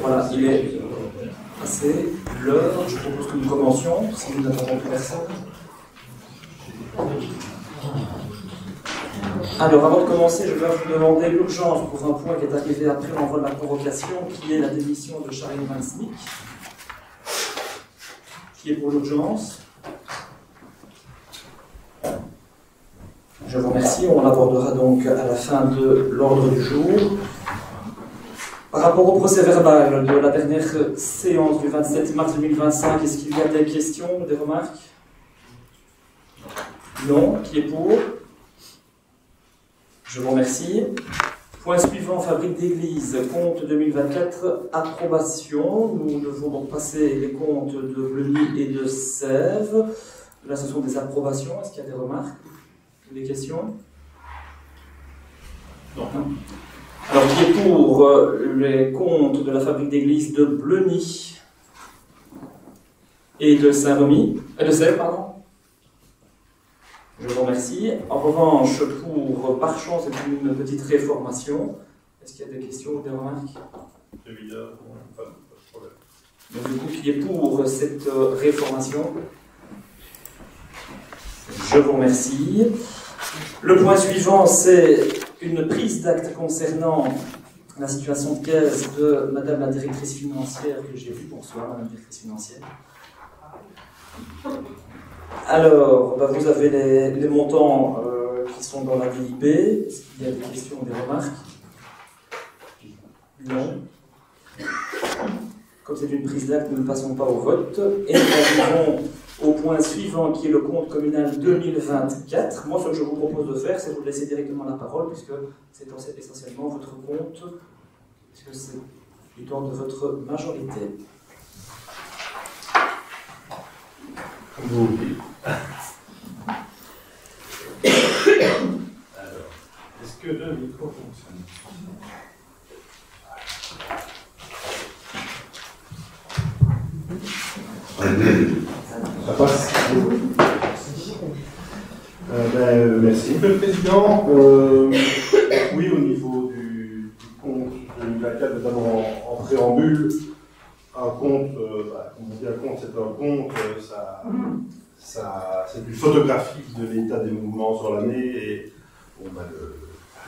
Voilà, il est passé l'heure. Je propose que nous commencions, si nous n'attendons plus personne. Alors, avant de commencer, je vais vous demander l'urgence pour un point qui est arrivé après l'envoi de la convocation, qui est la démission de Charlie Van Snick. Qui est pour l'urgence? Je vous remercie. On l'abordera donc à la fin de l'ordre du jour. Par rapport au procès verbal de la dernière séance du 27 mars 2025, est-ce qu'il y a des questions, des remarques? Non. Qui est pour? Je vous remercie. Point suivant, fabrique d'église, compte 2024, approbation. Nous devons donc passer les comptes de Bleuny et de Sèvres. Là, ce sont des approbations. Est-ce qu'il y a des remarques? Des questions? Non. Alors, qui est pour les comptes de la fabrique d'église de Bleuny et de Saint-Remy, de Sèvres, pardon? Je vous remercie. En revanche, pour Parchon, c'est une petite réformation. Est-ce qu'il y a des questions ou des remarques? Évidemment, pas de problème. Donc, du coup, qui est pour cette réformation? Je vous remercie. Le point suivant, c'est une prise d'acte concernant la situation de caisse de Madame la directrice financière que j'ai vue. Bonsoir, Madame la directrice financière. Alors, vous avez les montants qui sont dans la DIB. Est-ce qu'il y a des questions ou des remarques? Non. Comme c'est une prise d'acte, nous ne passons pas au vote. Et nous arrivons au point suivant, qui est le compte communal 2024. Moi, ce que je vous propose de faire, c'est de vous laisser directement la parole, puisque c'est essentiellement votre compte, puisque c'est du temps de votre majorité. Vous oubliez. Alors, est-ce que le micro fonctionne? Ça passe? Merci, Monsieur le Président. Oui, au niveau du compte 2024, d'abord en préambule, un compte, comme on dit, un compte, c'est un compte, c'est une photographie de l'état des mouvements sur l'année, et bon,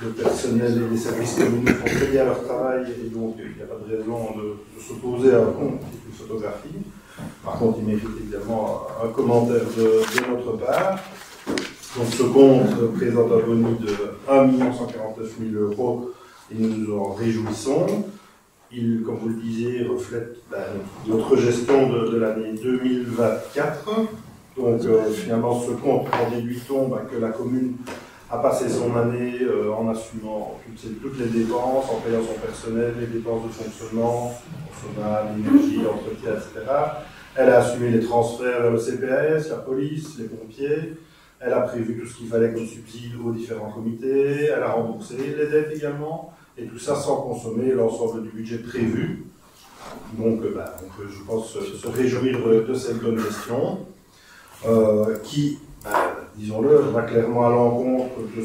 le personnel et les services communaux font très bien leur travail, et donc il n'y a pas de raison de s'opposer à un compte qui est une photographie. Par contre, il mérite évidemment un commentaire de notre part. Donc ce compte présente un bonus de 1 149 000 €, et nous nous en réjouissons. Il, comme vous le disiez, reflète notre gestion de l'année 2024. Donc finalement, ce compte en déduit-on que la commune a passé son année en assumant toutes les dépenses, en payant son personnel, les dépenses de fonctionnement, l'énergie, l'entretien, etc. Elle a assumé les transferts vers le CPS, la police, les pompiers. Elle a prévu tout ce qu'il fallait comme subside aux différents comités. Elle a remboursé les dettes également. Et tout ça sans consommer l'ensemble du budget prévu. Donc on peut, je pense, se réjouir de cette bonne gestion qui, disons-le, va clairement à l'encontre de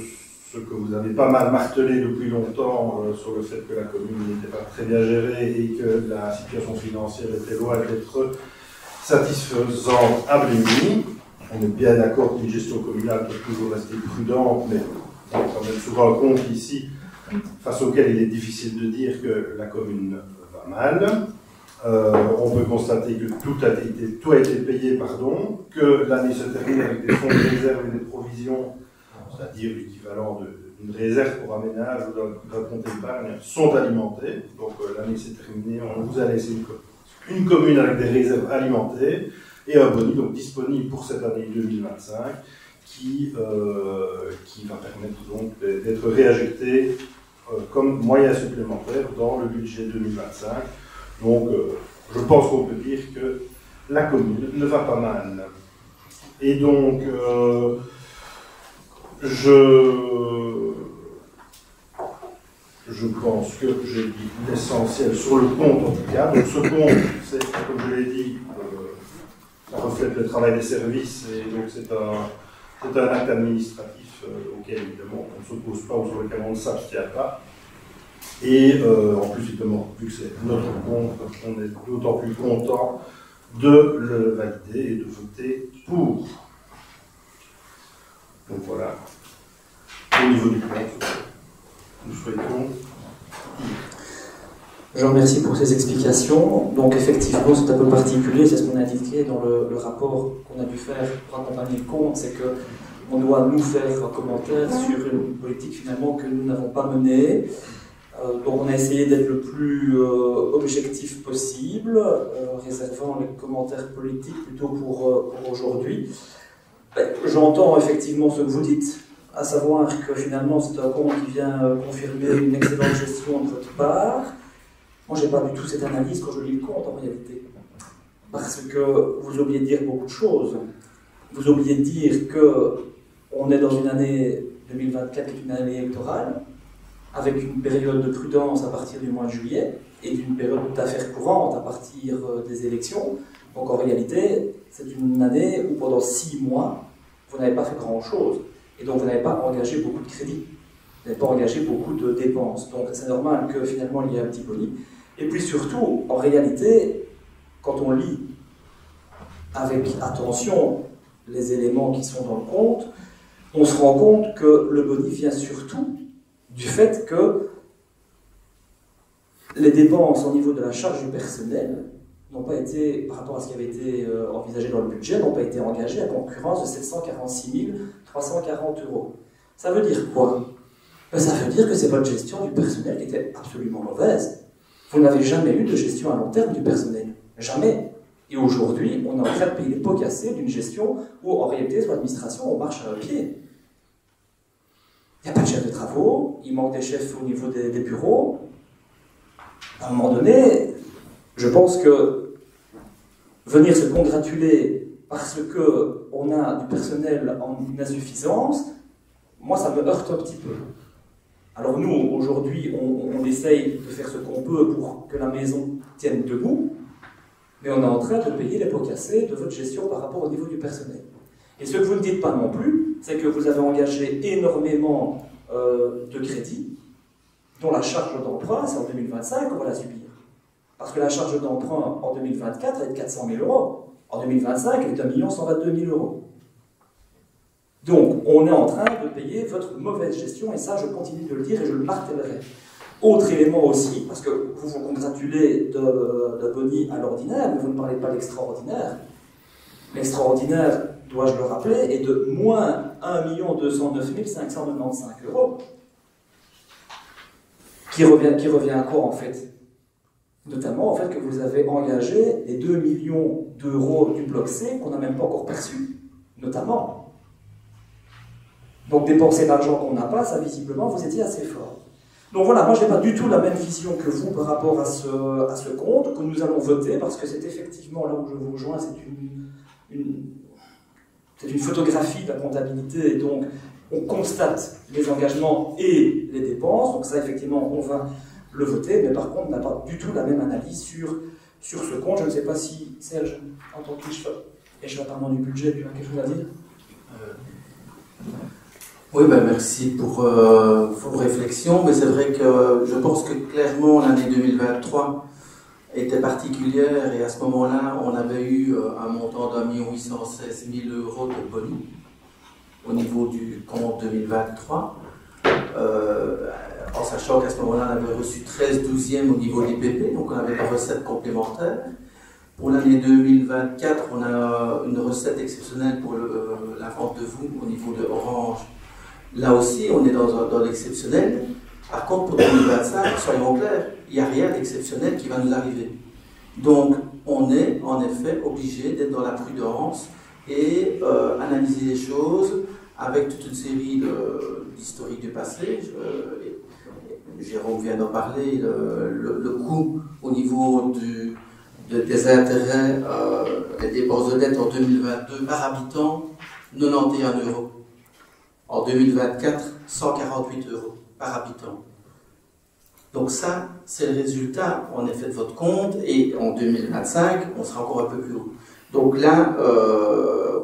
ce que vous avez pas mal martelé depuis longtemps sur le fait que la commune n'était pas très bien gérée et que la situation financière était loin d'être satisfaisante à Bleuny. On est bien d'accord qu'une gestion communale peut toujours rester prudente, mais on est quand même sur un compte ici face auquel il est difficile de dire que la commune va mal. On peut constater que tout a été payé, que l'année se termine avec des fonds de réserve et des provisions, c'est-à-dire l'équivalent d'une réserve pour un ménage ou d'un compte d'épargne, sont alimentés. Donc l'année s'est terminée, on vous a laissé une commune avec des réserves alimentées et un bonus donc disponible pour cette année 2025 qui va permettre donc d'être réajouté comme moyen supplémentaire dans le budget 2025. Donc, je pense qu'on peut dire que la commune ne va pas mal. Et donc, je pense que j'ai dit l'essentiel sur le compte en tout cas. Donc, ce compte, c'est, comme je l'ai dit, ça reflète le travail des services et donc c'est un acte administratif auquel évidemment on ne s'oppose pas ou sur lequel on ne s'abstient pas. Et en plus, évidemment, vu que c'est notre compte, on est d'autant plus content de le valider et de voter pour. Donc voilà, au niveau du compte, nous souhaitons. Je vous remercie pour ces explications. Donc effectivement, c'est un peu particulier, c'est ce qu'on a indiqué dans le rapport qu'on a dû faire pour accompagner le compte, c'est qu'on doit nous faire un commentaire sur une politique finalement que nous n'avons pas menée. Donc on a essayé d'être le plus objectif possible, réservant les commentaires politiques plutôt pour aujourd'hui. J'entends effectivement ce que vous dites, à savoir que finalement c'est un compte qui vient confirmer une excellente gestion de votre part. Moi, je n'ai pas du tout cette analyse quand je lis le compte, en réalité. Parce que vous oubliez de dire beaucoup de choses. Vous oubliez de dire qu'on est dans une année 2024 qui est une année électorale, avec une période de prudence à partir du mois de juillet, et d'une période d'affaires courantes à partir des élections. Donc en réalité, c'est une année où pendant 6 mois, vous n'avez pas fait grand-chose. Et donc vous n'avez pas engagé beaucoup de crédits. Vous n'avez pas engagé beaucoup de dépenses. Donc c'est normal que finalement il y ait un petit boni. Et puis surtout, en réalité, quand on lit avec attention les éléments qui sont dans le compte, on se rend compte que le boni vient surtout du fait que les dépenses au niveau de la charge du personnel n'ont pas été, par rapport à ce qui avait été envisagé dans le budget, n'ont pas été engagées à concurrence de 746 340 €. Ça veut dire quoi? Ça veut dire que c'est votre gestion du personnel qui était absolument mauvaise. Vous n'avez jamais eu de gestion à long terme du personnel. Jamais. Et aujourd'hui, on est en train de payer les pots cassés d'une gestion où, en réalité, sur l'administration, on marche à un pied. Il n'y a pas de chef de travaux, il manque des chefs au niveau des bureaux. À un moment donné, je pense que venir se congratuler parce qu'on a du personnel en insuffisance, moi, ça me heurte un petit peu. Alors nous, aujourd'hui, on essaye de faire ce qu'on peut pour que la maison tienne debout, mais on est en train de payer les pots cassés de votre gestion par rapport au niveau du personnel. Et ce que vous ne dites pas non plus, c'est que vous avez engagé énormément de crédits, dont la charge d'emprunt, c'est en 2025 qu'on va la subir. Parce que la charge d'emprunt en 2024, elle est de 400 000 €. En 2025, elle est de 1 122 000 €. Donc, on est en train de payer votre mauvaise gestion, et ça, je continue de le dire et je le martèlerai. Autre élément aussi, parce que vous vous congratulez de boni à l'ordinaire, mais vous ne parlez pas d'extraordinaire. L'extraordinaire, dois-je le rappeler, est de moins 1 209 595 €. Qui revient à quoi, en fait? Notamment, en fait, que vous avez engagé les 2 millions d'euros du bloc C qu'on n'a même pas encore perçus, notamment. Donc dépenser l'argent qu'on n'a pas, ça visiblement, vous étiez assez fort. Donc voilà, moi je n'ai pas du tout la même vision que vous par rapport à ce compte que nous allons voter, parce que c'est effectivement là où je vous rejoins, c'est une photographie de la comptabilité, et donc on constate les engagements et les dépenses, donc ça effectivement on va le voter, mais par contre on n'a pas du tout la même analyse sur ce compte. Je ne sais pas si Serge, en tant qu'échevin du budget, tu as quelque chose à dire? Oui, merci pour vos réflexions, mais c'est vrai que je pense que clairement l'année 2023 était particulière, et à ce moment-là, on avait eu un montant d'1 816 000 € de boni au niveau du compte 2023, en sachant qu'à ce moment-là, on avait reçu 13/12e au niveau des PP, donc on avait des recettes complémentaires. Pour l'année 2024, on a une recette exceptionnelle pour la vente de vous au niveau de Orange. Là aussi, on est dans l'exceptionnel. Par contre, pour 2025, soyons clairs, il n'y a rien d'exceptionnel qui va nous arriver. Donc, on est en effet obligé d'être dans la prudence et analyser les choses avec toute une série d'historiques du passé. Jérôme vient d'en parler, le coût au niveau des intérêts, les dépenses de dette en 2022 par habitant, 91 €. En 2024, 148 € par habitant. Donc ça, c'est le résultat, en effet, de votre compte, et en 2025, on sera encore un peu plus haut. Donc là,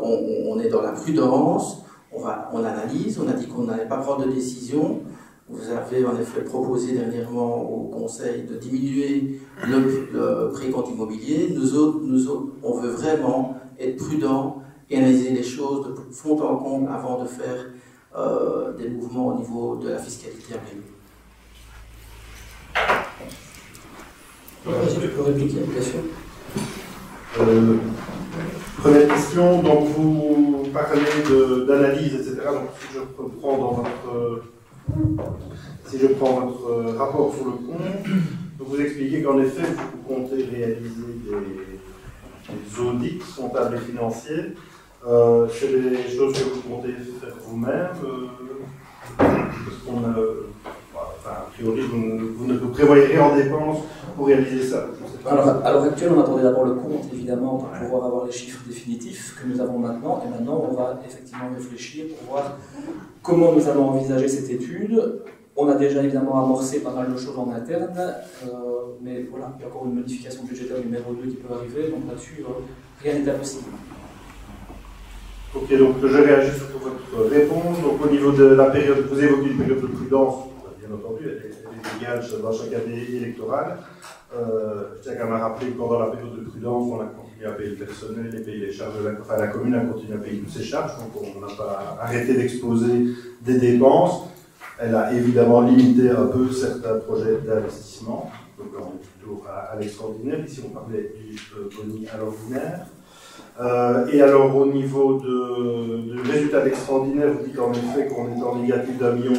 on est dans la prudence, on analyse, on a dit qu'on n'allait pas prendre de décision, Vous avez en effet proposé dernièrement au Conseil de diminuer le précompte immobilier. Nous autres, on veut vraiment être prudents et analyser les choses de fond en comble avant de faire des mouvements au niveau de la fiscalité immobilière. Tu peux répliquer, bien sûr. Première question, donc vous parlez d'analyse, etc. Donc si je prends votre rapport sur le compte, donc vous expliquez qu'en effet vous comptez réaliser des audits comptables et financiers. C'est des choses que vous comptez faire vous-même. A priori, vous ne prévoyez rien en dépenses pour réaliser ça. Alors, à l'heure actuelle, on attendait d'abord le compte, évidemment, pour pouvoir avoir les chiffres définitifs que nous avons maintenant. Et maintenant, on va effectivement réfléchir pour voir comment nous allons envisager cette étude. On a déjà évidemment amorcé pas mal de choses en interne, mais voilà, il y a encore une modification budgétaire numéro 2 qui peut arriver, donc là-dessus, rien n'est impossible. Ok, donc je réagis sur votre réponse. Donc au niveau de la période, vous évoquez une période de prudence, bien entendu, elle est légale dans chaque année électorale. Je tiens quand même à rappeler que pendant la période de prudence, on a continué à payer le personnel et payer les charges de la commune a continué à payer toutes ses charges, donc on n'a pas arrêté d'exposer des dépenses. Elle a évidemment limité un peu certains projets d'investissement, donc on est plutôt à l'extraordinaire. Ici on parlait du boni à l'ordinaire. Et alors au niveau du résultat d'extraordinaire, vous dites en effet qu'on est en négatif d'1,2 million.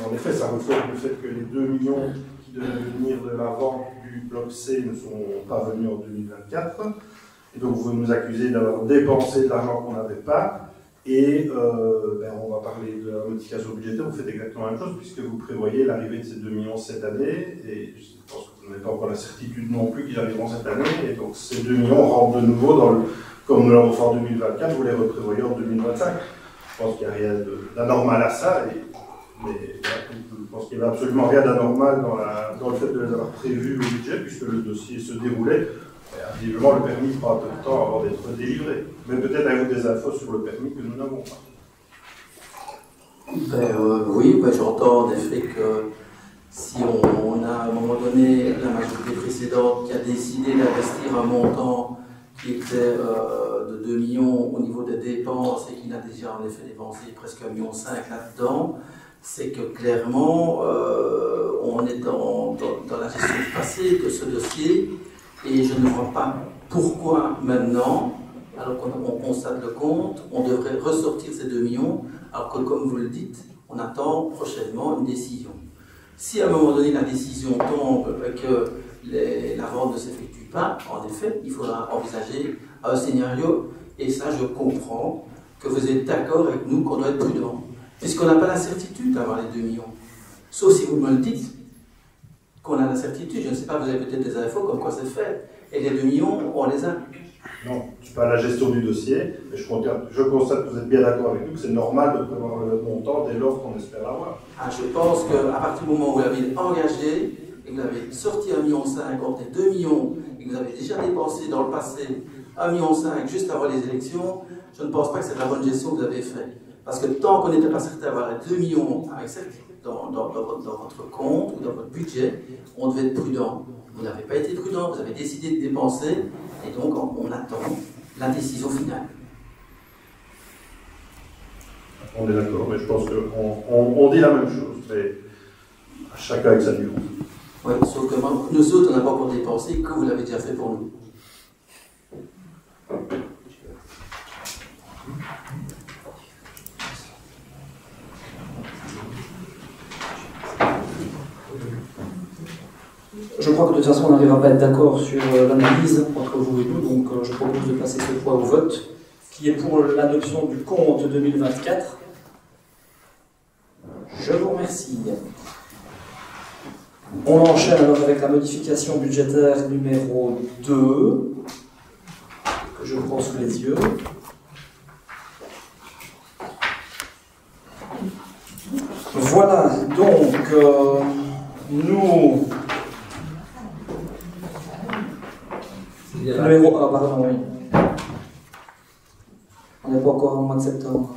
En effet, ça reflète le fait que les 2 millions qui devaient venir de la vente du bloc C ne sont pas venus en 2024. Et donc vous nous accusez d'avoir dépensé de l'argent qu'on n'avait pas. Et on va parler de la modification budgétaire. Vous faites exactement la même chose puisque vous prévoyez l'arrivée de ces 2 millions cette année. Et je pense que vous n'avez pas encore la certitude non plus qu'ils arriveront cette année. Et donc ces 2 millions rentrent de nouveau comme nous l'avons fait en 2024, vous les reprévoyez en 2025. Je pense qu'il n'y a rien d'anormal à ça. Mais je pense qu'il n'y avait absolument rien d'anormal dans le fait de les avoir prévus au budget puisque le dossier se déroulait. Visiblement, le permis prend un peu de temps avant d'être délivré. Mais peut-être avez-vous des infos sur le permis que nous n'avons pas. Oui, j'entends en effet que si on a à un moment donné la majorité précédente qui a décidé d'investir un montant qui était de 2 millions au niveau des dépenses et qui n'a déjà en effet dépensé presque 1,5 million là-dedans, c'est que clairement on est dans la gestion passée de ce dossier. Et je ne vois pas pourquoi maintenant, alors qu'on constate le compte, on devrait ressortir ces 2 millions, alors que comme vous le dites, on attend prochainement une décision. Si à un moment donné la décision tombe et que la vente ne s'effectue pas, en effet, il faudra envisager un scénario, et ça je comprends que vous êtes d'accord avec nous qu'on doit être prudent, puisqu'on n'a pas la certitude d'avoir les 2 millions. Sauf si vous me le dites, qu'on a la certitude, je ne sais pas, vous avez peut-être des infos comme quoi c'est fait, et les 2 millions, on les a. Non, je ne pas la gestion du dossier, mais je constate que vous êtes bien d'accord avec nous que c'est normal de prévoir le montant dès lors qu'on espère l'avoir. Je pense qu'à partir du moment où vous l'avez engagé, et que vous avez sorti 1,5 million contre les 2 millions, et que vous avez déjà dépensé dans le passé 1,5 million juste avant les élections, je ne pense pas que c'est de la bonne gestion que vous avez faite. Parce que tant qu'on n'était pas certain d'avoir les 2 millions avec dans votre compte ou dans votre budget, on devait être prudent. Vous n'avez pas été prudent, vous avez décidé de dépenser, et donc on attend la décision finale. On est d'accord, mais je pense qu'on dit la même chose, mais chacun avec sa nuance. Oui, sauf que nous autres, on n'a pas encore dépensé, que vous l'avez déjà fait pour nous. Je crois que de toute façon on n'arrivera pas à être d'accord sur l'analyse entre vous et nous, donc je propose de passer ce point au vote, qui est pour l'adoption du compte 2024. Je vous remercie. On enchaîne alors avec la modification budgétaire numéro 2, que je prends sous les yeux. Voilà, donc nous... Numéro 1, pardon, oui. On n'est pas encore au mois de septembre.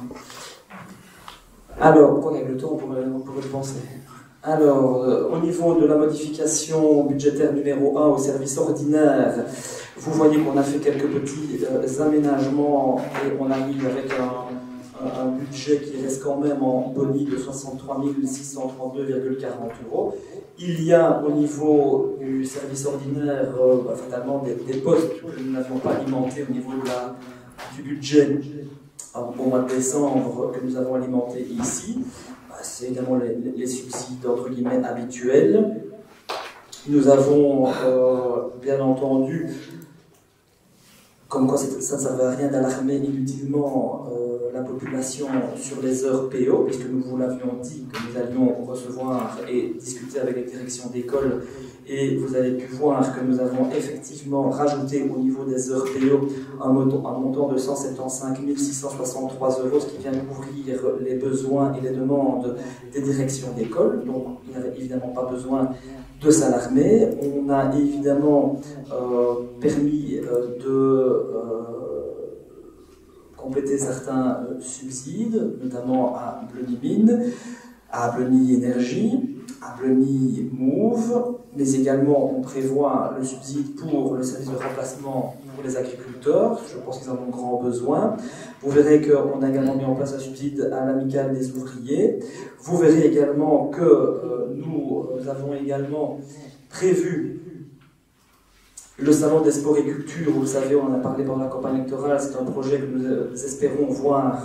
Alors, quoi qu'avec le temps, on pourrait le penser. Alors, au niveau de la modification budgétaire numéro 1 au service ordinaire, vous voyez qu'on a fait quelques petits aménagements et on arrive avec un budget qui reste quand même en boni de 63 632,40 €. Il y a au niveau du service ordinaire, fatalement, des postes que nous n'avions pas alimentés au niveau du budget au mois de décembre que nous avons alimenté ici. C'est évidemment les subsides entre guillemets habituels. Nous avons bien entendu, comme quoi ça ne servait à rien d'alarmer inutilement la population sur les heures PO, puisque nous vous l'avions dit que nous allions recevoir et discuter avec les directions d'école, et vous avez pu voir que nous avons effectivement rajouté au niveau des heures PO un montant de 175 663 €, ce qui vient couvrir les besoins et les demandes des directions d'école. Donc il n'y avait évidemment pas besoin de s'alarmer. On a évidemment permis de compléter certains subsides, notamment à Bleny Mine, à Bleny Énergie, à Bleny Mouve, mais également on prévoit le subside pour le service de remplacement pour les agriculteurs. Je pense qu'ils en ont grand besoin. Vous verrez qu'on a également mis en place un subside à l'amicale des ouvriers. Vous verrez également que nous avons également prévu le salon des sports et culture. Vous le savez, on en a parlé pendant la campagne électorale. C'est un projet que nous espérons voir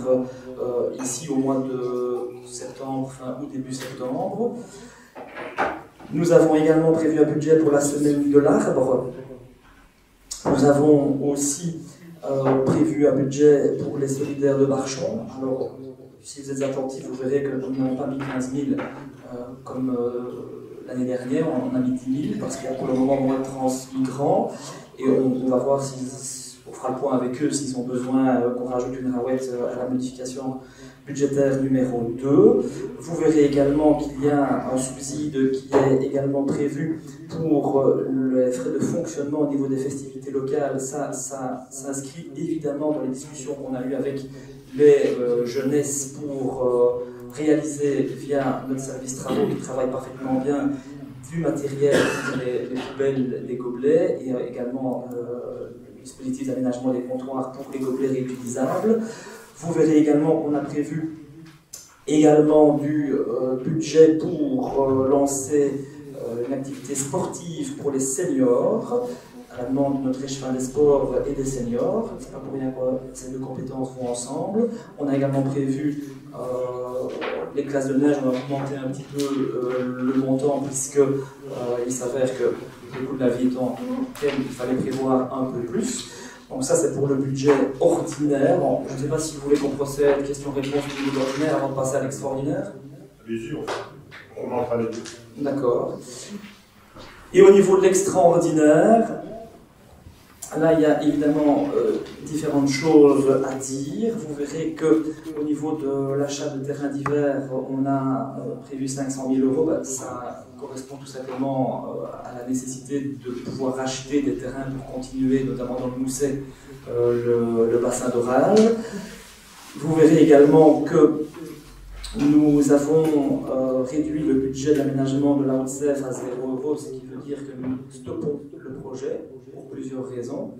ici au mois de septembre, fin août, début septembre. Nous avons également prévu un budget pour la semaine de l'arbre. Nous avons aussi prévu un budget pour les solidaires de Marchon. Alors, si vous êtes attentifs, vous verrez que nous n'avons pas mis 15 000 comme l'année dernière, on a mis 10 000 parce qu'il y a pour le moment moins de transmigrants et on va voir on fera le point avec eux s'ils ont besoin qu'on rajoute une rawette à la modification budgétaire numéro 2. Vous verrez également qu'il y a un subside qui est également prévu pour les frais de fonctionnement au niveau des festivités locales. Ça s'inscrit évidemment dans les discussions qu'on a eues avec les jeunesses pour réaliser via notre service travaux qui travaille parfaitement bien du matériel, les poubelles, les gobelets et également le dispositif d'aménagement des comptoirs pour les gobelets réutilisables. Vous verrez également qu'on a prévu également du budget pour lancer une activité sportive pour les seniors, à la demande de notre échevin des sports et des seniors. C'est pas pour rien que ces deux compétences vont ensemble. On a également prévu les classes de neige. On va augmenter un petit peu le montant puisque il s'avère que le coût de la vie étant tel, il fallait prévoir un peu plus. Donc ça c'est pour le budget ordinaire. Bon, je ne sais pas si vous voulez qu'on procède question-réponse au niveau ordinaire avant de passer à l'extraordinaire. Allez-y, on entre les deux. D'accord. Et au niveau de l'extraordinaire, là il y a évidemment différentes choses à dire. Vous verrez qu'au niveau de l'achat de terrains d'hiver, on a prévu 500 000 €. Ça correspond tout simplement à la nécessité de pouvoir acheter des terrains pour continuer, notamment dans le Mousset, le bassin d'orage. Vous verrez également que nous avons réduit le budget d'aménagement de la Haute-Sèvre à 0 €, ce qui veut dire que nous stoppons le projet pour plusieurs raisons.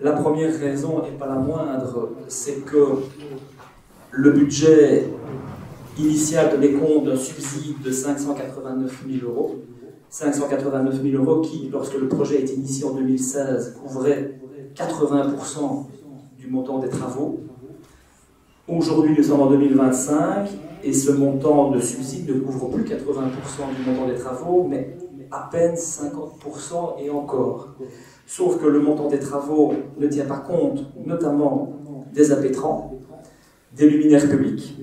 La première raison, et pas la moindre, c'est que le budget initial tenait compte d'un subside de 589 000 €. 589 000 € qui, lorsque le projet a été initié en 2016, couvrait 80% du montant des travaux. Aujourd'hui, nous sommes en 2025 et ce montant de subside ne couvre plus 80% du montant des travaux, mais à peine 50% et encore. Sauf que le montant des travaux ne tient pas compte, notamment des impétrants, des luminaires publics,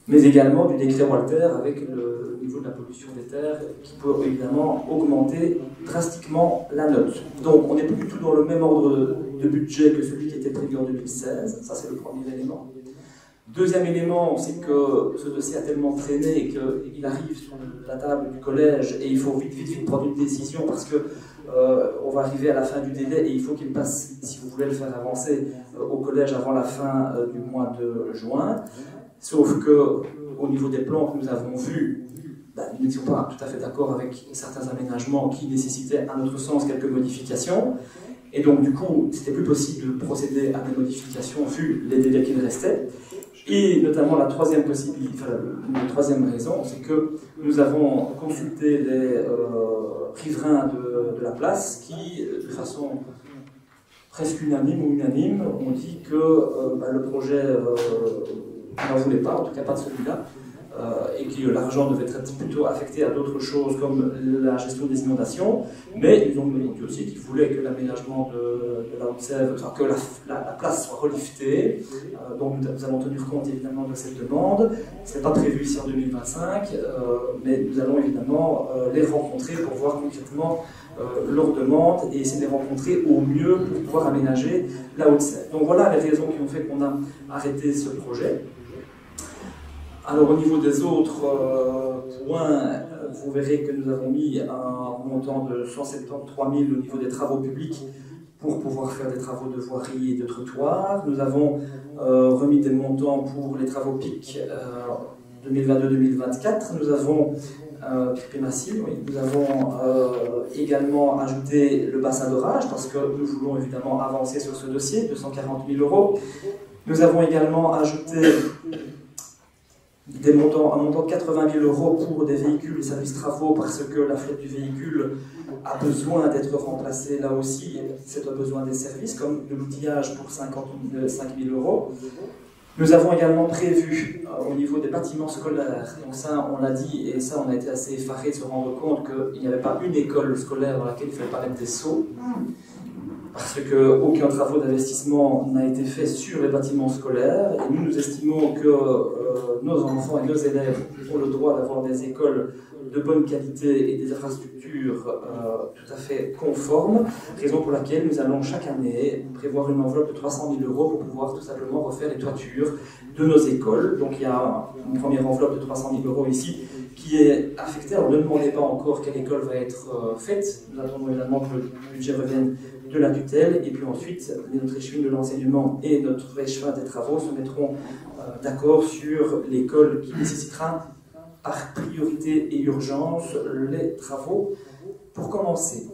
mais également du décret Walter avec le niveau de la pollution des terres qui peut évidemment augmenter drastiquement la note. Donc on n'est plus du tout dans le même ordre de budget que celui qui était prévu en 2016, ça c'est le premier élément. Deuxième élément, c'est que ce dossier a tellement traîné qu'il arrive sur la table du collège et il faut vite prendre une décision parce que on va arriver à la fin du délai et il faut qu'il passe, si vous voulez le faire avancer, au collège avant la fin du mois de juin. Sauf que, au niveau des plans que nous avons vus, nous n'étions pas tout à fait d'accord avec certains aménagements qui nécessitaient, à notre sens, quelques modifications. Et donc, du coup, c'était plus possible de procéder à des modifications vu les délais qu'il restait. Et notamment, la troisième raison, c'est que nous avons consulté les riverains de la place qui, de façon presque unanime, ont dit que le projet n'en voulait pas, en tout cas pas de celui-là, et que l'argent devait être plutôt affecté à d'autres choses comme la gestion des inondations, mais ils ont dit aussi qu'ils voulaient que l'aménagement de la Haute-Sèvre, enfin que la place soit reliftée, donc nous allons tenir compte évidemment de cette demande. Ce n'est pas prévu ici en 2025, mais nous allons évidemment les rencontrer pour voir concrètement leurs demandes et essayer de les rencontrer au mieux pour pouvoir aménager la Haute-Sèvre. Donc voilà les raisons qui ont fait qu'on a arrêté ce projet. Alors au niveau des autres points, vous verrez que nous avons mis un montant de 173 000 au niveau des travaux publics pour pouvoir faire des travaux de voirie et de trottoirs. Nous avons remis des montants pour les travaux PIC 2022-2024. Nous avons nous avons également ajouté le bassin d'orage parce que nous voulons évidemment avancer sur ce dossier, 240 000 €. Nous avons également ajouté un montant de 80 000 € pour des véhicules et services travaux parce que la flotte du véhicule a besoin d'être remplacée là aussi, c'est un besoin des services, comme de l'outillage pour 5 000 €. Nous avons également prévu au niveau des bâtiments scolaires, donc ça on l'a dit et ça on a été assez effarés de se rendre compte qu'il n'y avait pas une école scolaire dans laquelle il ne fallait pas mettre des seaux, parce qu'aucun travaux d'investissement n'a été fait sur les bâtiments scolaires et nous estimons que nos enfants et nos élèves ont le droit d'avoir des écoles de bonne qualité et des infrastructures tout à fait conformes, raison pour laquelle nous allons chaque année prévoir une enveloppe de 300 000 € pour pouvoir tout simplement refaire les toitures de nos écoles. Donc il y a une première enveloppe de 300 000 € ici qui est affectée. Alors ne demandez pas encore quelle école va être faite, nous attendons évidemment que le budget revienne de la tutelle, et puis ensuite notre échevin de l'enseignement et notre échevin des travaux se mettront d'accord sur l'école qui nécessitera par priorité et urgence les travaux pour commencer.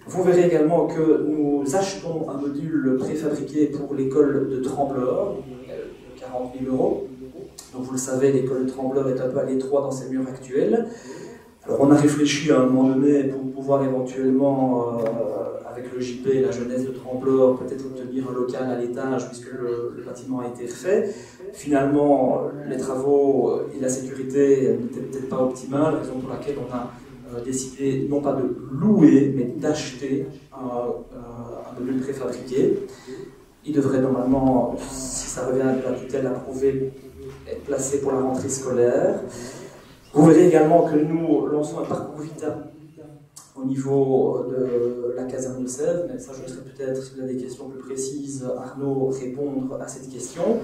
Vous verrez également que nous achetons un module préfabriqué pour l'école de Trembleur, 40 000 €. Donc vous le savez, l'école de Trembleur est un peu à l'étroit dans ses murs actuels. Alors on a réfléchi à un moment donné pour pouvoir éventuellement, avec le JP et la jeunesse de Trembleur, peut-être obtenir un local à l'étage puisque le bâtiment a été refait. Finalement, les travaux et la sécurité n'étaient peut-être pas optimales, raison pour laquelle on a décidé non pas de louer, mais d'acheter un module préfabriqué. Il devrait normalement, si ça revient à la tutelle approuvée, être placé pour la rentrée scolaire. Vous verrez également que nous lançons un parcours Vita au niveau de la caserne de Sèvres, mais ça je laisserai peut-être, si vous avez des questions plus précises, Arnaud répondre à cette question.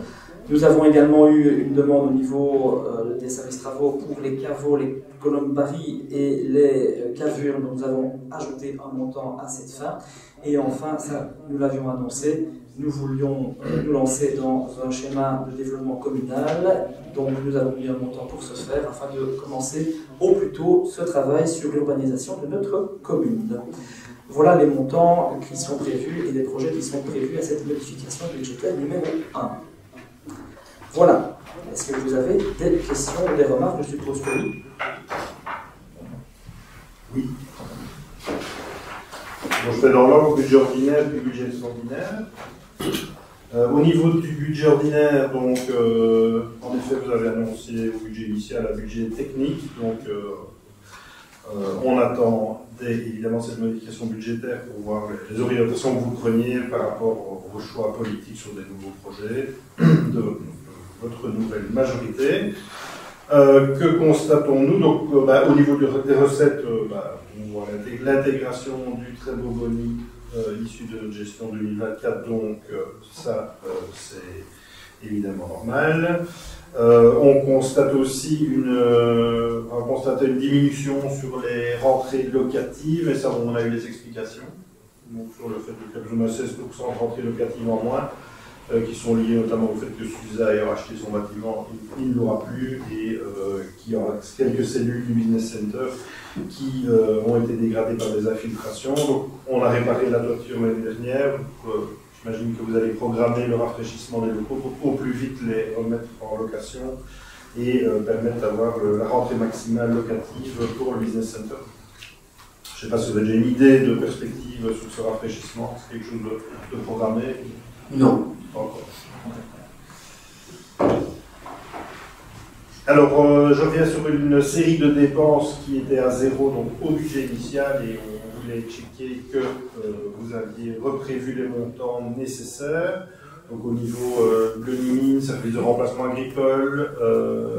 Nous avons également eu une demande au niveau des services travaux pour les caveaux, les colonnes barils et les cavures, donc nous avons ajouté un montant à cette fin. Et enfin, ça nous l'avions annoncé, nous voulions nous lancer dans un schéma de développement communal, donc nous avons mis un montant pour ce faire afin de commencer au plus tôt ce travail sur l'urbanisation de notre commune. Voilà les montants qui sont prévus et les projets qui sont prévus à cette modification budgétaire numéro 1. Voilà. Est-ce que vous avez des questions ou des remarques? Je suppose que oui. Oui. Donc, je fais dans l'ordre budget ordinaire puis budget extraordinaire. Au niveau du budget ordinaire, donc, en effet, vous avez annoncé au budget initial un budget technique. Donc, on attend évidemment cette modification budgétaire pour voir les orientations que vous preniez par rapport aux choix politiques sur des nouveaux projets de votre nouvelle majorité. Que constatons-nous? Donc, au niveau des recettes, on voit l'intégration du très beau boni issu de notre gestion 2024, donc ça, c'est évidemment normal. On constate aussi une diminution sur les rentrées locatives, et ça, on a eu les explications. Donc, sur le fait que nous avons 16% de rentrées locatives en moins. qui sont liées notamment au fait que Susa ait racheté son bâtiment, il ne l'aura plus, et qu'il y aura quelques cellules du business center qui ont été dégradées par des infiltrations. Donc on a réparé la toiture l'année dernière. J'imagine que vous allez programmer le rafraîchissement des locaux pour au plus vite les remettre en location et permettre d'avoir la rentrée maximale locative pour le business center. Je ne sais pas si vous avez déjà une idée de perspective sur ce rafraîchissement, c'est quelque chose de programmé? Non. Pas encore. Alors, je reviens sur une série de dépenses qui étaient à zéro, donc au budget initial, et on voulait checker que vous aviez reprévu les montants nécessaires. Donc au niveau mine, service de remplacement agricole,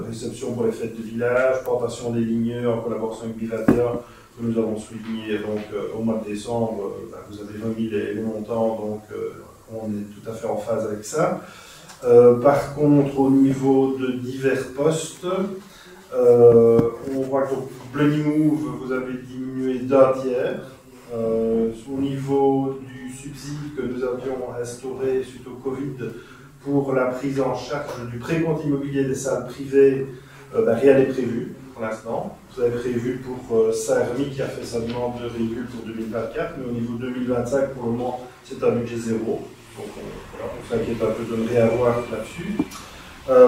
réception pour les fêtes de village, plantation des ligneux en collaboration avec Biradia, que nous avons souligné donc, au mois de décembre, vous avez remis les montants, donc on est tout à fait en phase avec ça. Par contre, au niveau de divers postes, on voit que Blunimove, vous avez diminué d'un tiers. Au niveau du subside que nous avions instauré suite au Covid pour la prise en charge du précompte immobilier des salles privées, rien n'est prévu pour l'instant. Vous avez prévu pour Saint-Rémy qui a fait sa demande de véhicule pour 2024, mais au niveau 2025, pour le moment, c'est un budget zéro. Donc on s'inquiète un peu de ne rien avoir là-dessus.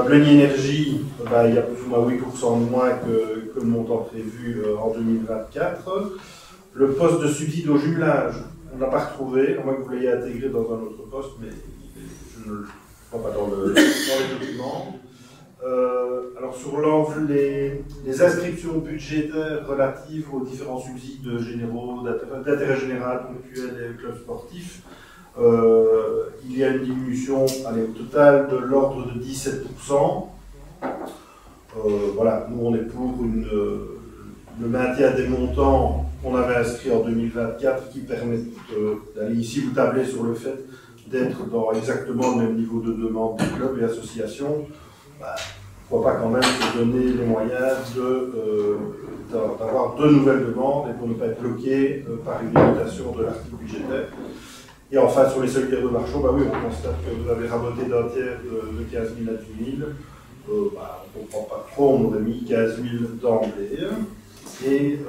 Bleuny Énergie, il y a plus ou moins 8% de moins que le montant prévu en 2024. Le poste de subside au jumelage, on n'a pas retrouvé, à moins que vous l'ayez intégré dans un autre poste, mais je ne le vois pas dans les documents. Alors sur les inscriptions budgétaires relatives aux différents subsides généraux, d'intérêt général, ponctuel et clubs sportifs, il y a une diminution au total de l'ordre de 17%. Voilà, nous on est pour le maintien des montants qu'on avait inscrits en 2024 qui permettent d'aller ici, vous tablez sur le fait d'être dans exactement le même niveau de demande des clubs et associations. Pourquoi pas quand même se donner les moyens d'avoir de nouvelles demandes et pour ne pas être bloqué par une limitation de l'article budgétaire. Et enfin, sur les solidaires de Marchand, oui, on constate que vous avez raboté d'un tiers de 15 000 à 10 000. On ne comprend pas trop, on aurait mis 15 000 d'emblée. Et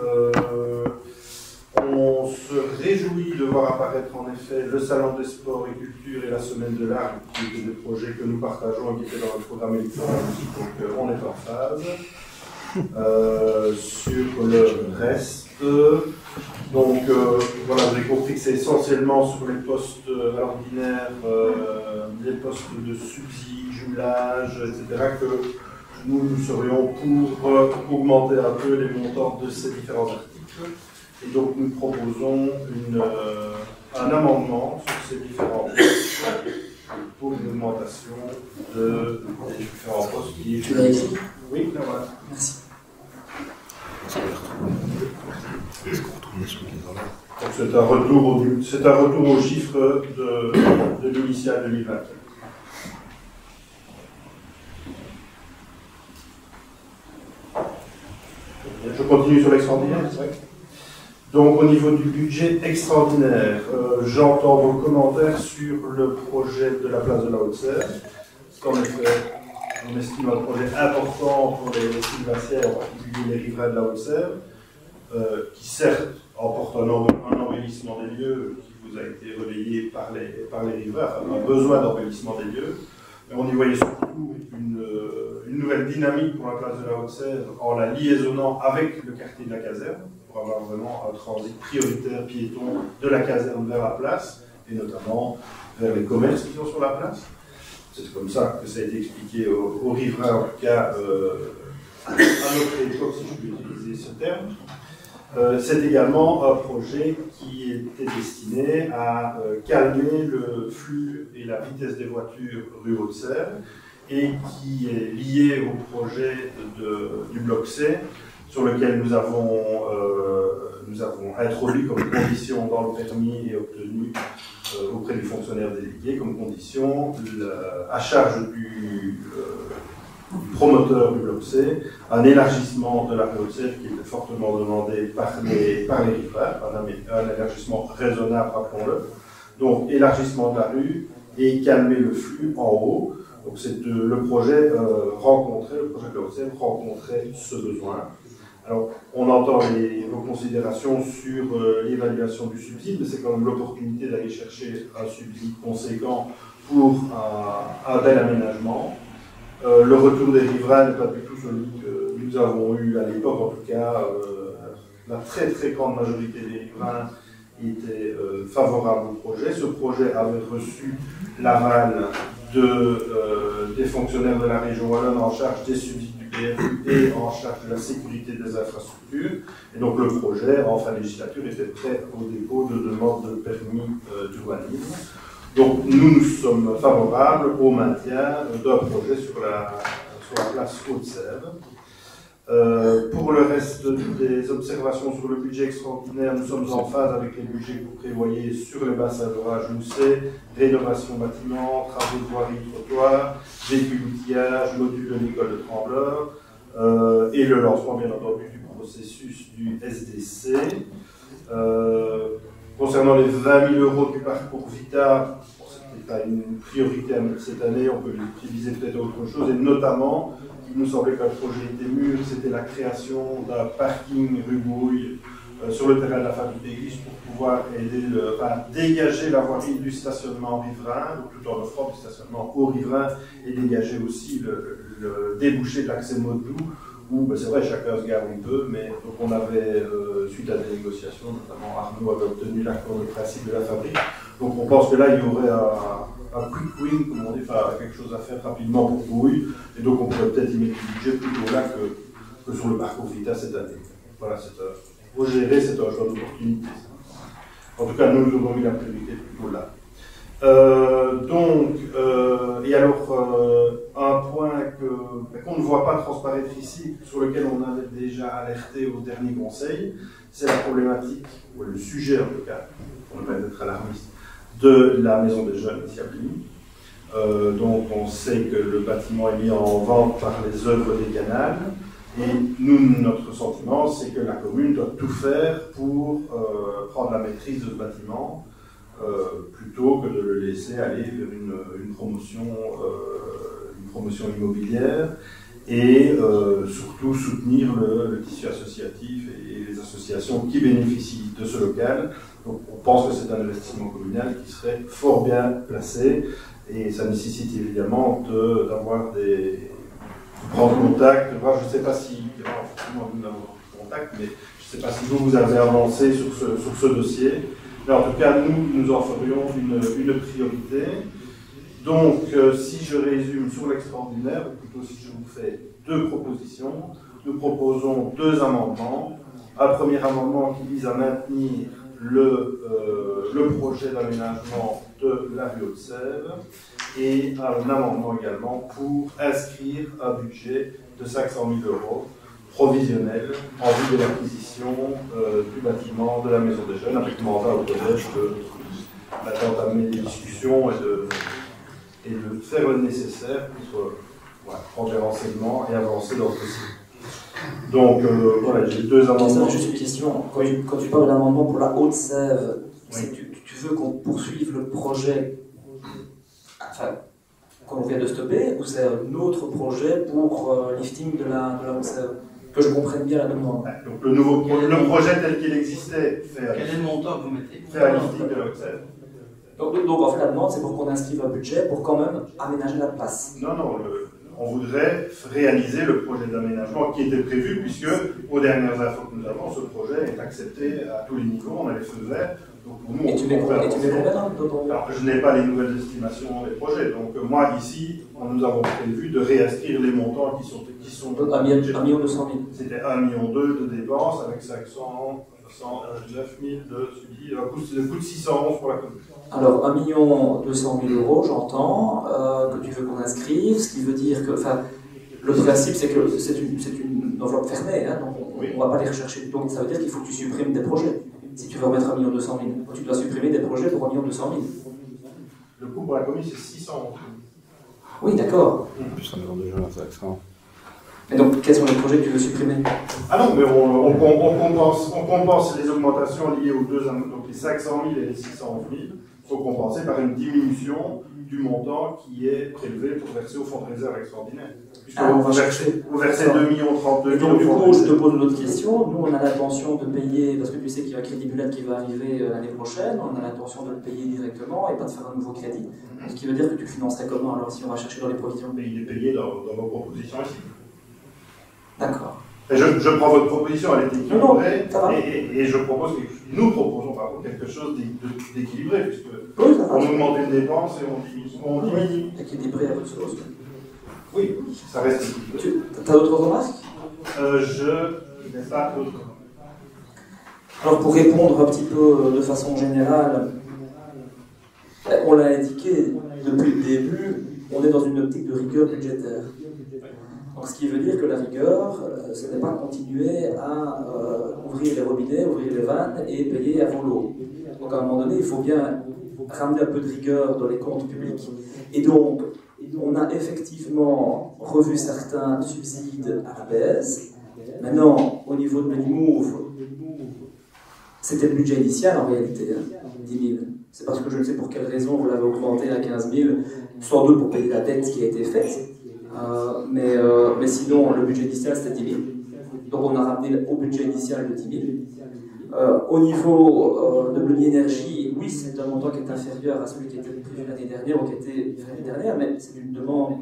on se réjouit de voir apparaître en effet le Salon des sports et culture et la Semaine de l'art, qui étaient des projets que nous partageons et qui étaient dans notre programme électoral. Donc on est en phase. Sur le reste, donc voilà, vous avez compris que c'est essentiellement sur les postes ordinaires, les postes de subsides, jumelage, etc., que nous serions pour augmenter un peu les montants de ces différents articles. Et donc nous proposons un amendement sur ces différents postes pour une augmentation des différents postes qui... Tu l'as écrit? Oui, là voilà. Merci. Donc c'est un retour aux chiffres de l'initial 2024. Je continue sur l'extraordinaire. Donc au niveau du budget extraordinaire, j'entends vos commentaires sur le projet de la place de la Haute-Serre. En effet, on estime un projet important pour les Sylvacières, en particulier les riverains de la Haute-Serre, qui certes emporte un embellissement des lieux qui vous a été relayé par les riverains, enfin, un besoin d'embellissement des lieux, mais on y voyait surtout une nouvelle dynamique pour la place de la Haute-Serre en la liaisonnant avec le quartier de la caserne, pour avoir vraiment un transit prioritaire piéton de la caserne vers la place, et notamment vers les commerces qui sont sur la place. C'est comme ça que ça a été expliqué aux riverains, en tout cas à notre époque, si je peux utiliser ce terme. C'est également un projet qui était destiné à calmer le flux et la vitesse des voitures rue Haute-Serre et qui est lié au projet du bloc C sur lequel nous avons introduit comme condition dans le permis et obtenu auprès du fonctionnaire délégué comme condition à charge du promoteur du bloc C, un élargissement de la rue Haute-Serre qui était fortement demandé par les riverains, un élargissement raisonnable, rappelons-le. Donc, élargissement de la rue, et calmer le flux en haut. Donc le projet le projet de la Haute-Sèvre rencontrait ce besoin. Alors, on entend vos considérations sur l'évaluation du subside, mais c'est quand même l'opportunité d'aller chercher un subside conséquent pour un bel aménagement. Le retour des riverains n'est pas du tout celui que nous avons eu à l'époque, en tout cas, la très très grande majorité des riverains était favorable au projet. Ce projet avait reçu l'aval des fonctionnaires de la région wallonne en charge des subsides du PFU et en charge de la sécurité des infrastructures. Et donc le projet, en fin de législature, était prêt au dépôt de demande de permis d'urbanisme. Donc nous sommes favorables au maintien d'un projet sur la place Haute-Sèvre. Pour le reste des observations sur le budget extraordinaire, nous sommes en phase avec les budgets que vous prévoyez sur les bassins d'orage moussés, rénovation bâtiments, travaux de voirie, trottoirs, véhicules outillage, module de l'école de Trembleur, et le lancement bien entendu du processus du SDC. Concernant les 20 000 € du parcours Vita, ce n'est pas une priorité à mettre cette année, on peut l'utiliser peut-être à autre chose, et notamment, il nous semblait que le projet était mûr, c'était la création d'un parking rue Bouille sur le terrain de la fabrique d'église pour pouvoir aider dégager la voirie du stationnement riverain, donc tout en offrant du stationnement aux riverains, et dégager aussi le débouché de l'accès Modou, où c'est vrai, chacun se gare où il peut, mais donc on avait, suite à des négociations, notamment Arnaud avait obtenu l'accord de principe de la fabrique. Donc on pense que là, il y aurait un quick win, comme on dit, quelque chose à faire rapidement pour Bouille, et donc on pourrait peut-être y mettre du budget plutôt là que sur le parcours Vita cette année. Voilà, pour gérer, c'est un choix d'opportunité. En tout cas, nous avons mis la priorité plutôt là. Et alors, un point qu'on ne voit pas transparaître ici, sur lequel on avait déjà alerté au dernier conseil, c'est la problématique, ou le sujet en tout cas, pour ne pas être alarmiste, de la maison des jeunes ici à Bligny. Donc on sait que le bâtiment est mis en vente par les œuvres des canals, et nous, notre sentiment, c'est que la commune doit tout faire pour prendre la maîtrise de ce bâtiment, plutôt que de le laisser aller vers une promotion immobilière, et surtout soutenir le tissu associatif et les associations qui bénéficient de ce local. Donc on pense que c'est un investissement communal qui serait fort bien placé, et ça nécessite évidemment de prendre contact, de voir, je ne sais pas si, forcément nous avons contact, mais je ne sais pas si vous avez avancé sur ce dossier. Mais en tout cas, nous en ferions une priorité. Donc, si je résume sur l'extraordinaire, ou plutôt si je vous fais deux propositions, nous proposons deux amendements. Un premier amendement qui vise à maintenir le projet d'aménagement de la rue Haute-Sèvre, et un amendement également pour inscrire un budget de 500 000 € provisionnel en vue de l'acquisition du bâtiment de la Maison des Jeunes, avec mandat au collège d'entamer des discussions et de faire le nécessaire pour prendre des renseignements et avancer dans le dossier. Donc voilà, j'ai deux amendements. Juste une question. Quand tu parles d'amendement pour la Haute-Sèvre, oui. Tu veux qu'on poursuive le projet qu'on vient de stopper, ou c'est un autre projet pour lifting de la Haute-Sèvre? Que je comprenne bien la demande. Donc le projet tel qu'il existait quel est le montant que vous mettez fait un lifting de la Haute-Sèvre. Donc en fait la demande c'est pour qu'on inscrive un budget pour quand même aménager la place. Non, on voudrait réaliser le projet d'aménagement qui était prévu, puisque aux dernières infos que nous avons, ce projet est accepté à tous les niveaux, on a les feux verts. Donc pour nous, et tu mets combien Alors, je n'ai pas les nouvelles estimations des projets, donc moi ici, nous avons prévu de réinscrire les montants qui sont donc 1 200 000. C'était 1,2 million de dépenses avec 569 000 de subsides, le coût de 611 pour la commune. Alors 1 200 000 €, j'entends que tu veux qu'on inscrive, ce qui veut dire que, le principe c'est que c'est une enveloppe fermée, hein, donc on ne va pas les rechercher. Donc ça veut dire qu'il faut que tu supprimes des projets. Si tu veux remettre 1 200 000 €, tu dois supprimer des projets pour 1 200 000 €. Le coût pour la commune c'est 611 000. Oui, d'accord. Plus un million de jeunes, c'est excellent. Et donc, quels sont les projets que tu veux supprimer? Ah non, mais on compense les augmentations liées aux deux, donc les 500 000 et les 600 000, sont compensées par une diminution du montant qui est prélevé pour verser au fonds de réserve extraordinaire. On va chercher. Vous versez 2,32 millions. Et donc, du coup, je te pose une autre question. Nous, on a l'intention de payer, parce que tu sais qu'il y a un crédit bullet qui va arriver l'année prochaine, on a l'intention de le payer directement et pas de faire un nouveau crédit. Ce qui veut dire que tu financerais comment alors si on va chercher dans les provisions? Mais il est payé dans nos propositions ici. D'accord. Je prends votre proposition, elle est équilibrée, ça va. et je propose nous proposons quelque chose d'équilibré, puisque oui, ça va. on augmente une dépense et on diminue. Équilibré à autre chose. Oui, ça reste équilibré. Tu as d'autres remarques? Je n'ai pas d'autres remarques. Alors pour répondre un petit peu de façon générale, on l'a indiqué depuis le début, on est dans une optique de rigueur budgétaire. Donc, ce qui veut dire que la rigueur, ce n'est pas continuer à ouvrir les robinets, ouvrir les vannes et payer à volo. Donc à un moment donné, il faut bien ramener un peu de rigueur dans les comptes publics. Et donc, on a effectivement revu certains subsides à la baisse. Maintenant, au niveau de Benimove, c'était le budget initial en réalité, 10 000. C'est parce que je ne sais pour quelle raison vous l'avez augmenté à 15 000, sans doute pour payer la dette qui a été faite. Mais sinon, le budget initial, c'était 10 000. Donc on a ramené au budget initial de 10 000. Au niveau de Bleuny Énergie, oui, c'est un montant qui est inférieur à celui qui était prévu l'année dernière ou qui était fait l'année dernière, mais c'est une demande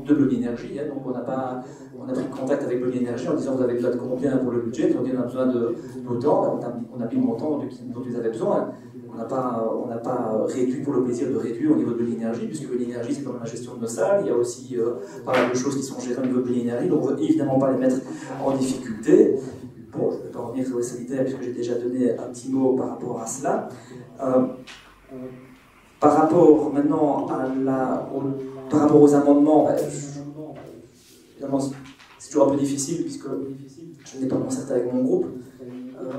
de Bleuny Énergie. Hein, donc on a pris contact avec Bleuny Énergie en disant vous avez besoin de combien pour le budget, donc on a besoin d'autant, on a mis le montant dont ils avaient besoin. On n'a pas réduit pour le plaisir de réduire au niveau de l'énergie, puisque l'énergie c'est comme la gestion de nos salles, il y a aussi pas mal de choses qui sont gérées au niveau de l'énergie, donc on ne veut évidemment pas les mettre en difficulté. Bon, je ne vais pas revenir sur les solitaires, puisque j'ai déjà donné un petit mot par rapport à cela. Par rapport maintenant par rapport aux amendements, évidemment c'est toujours un peu difficile, puisque je n'ai pas concerté avec mon groupe.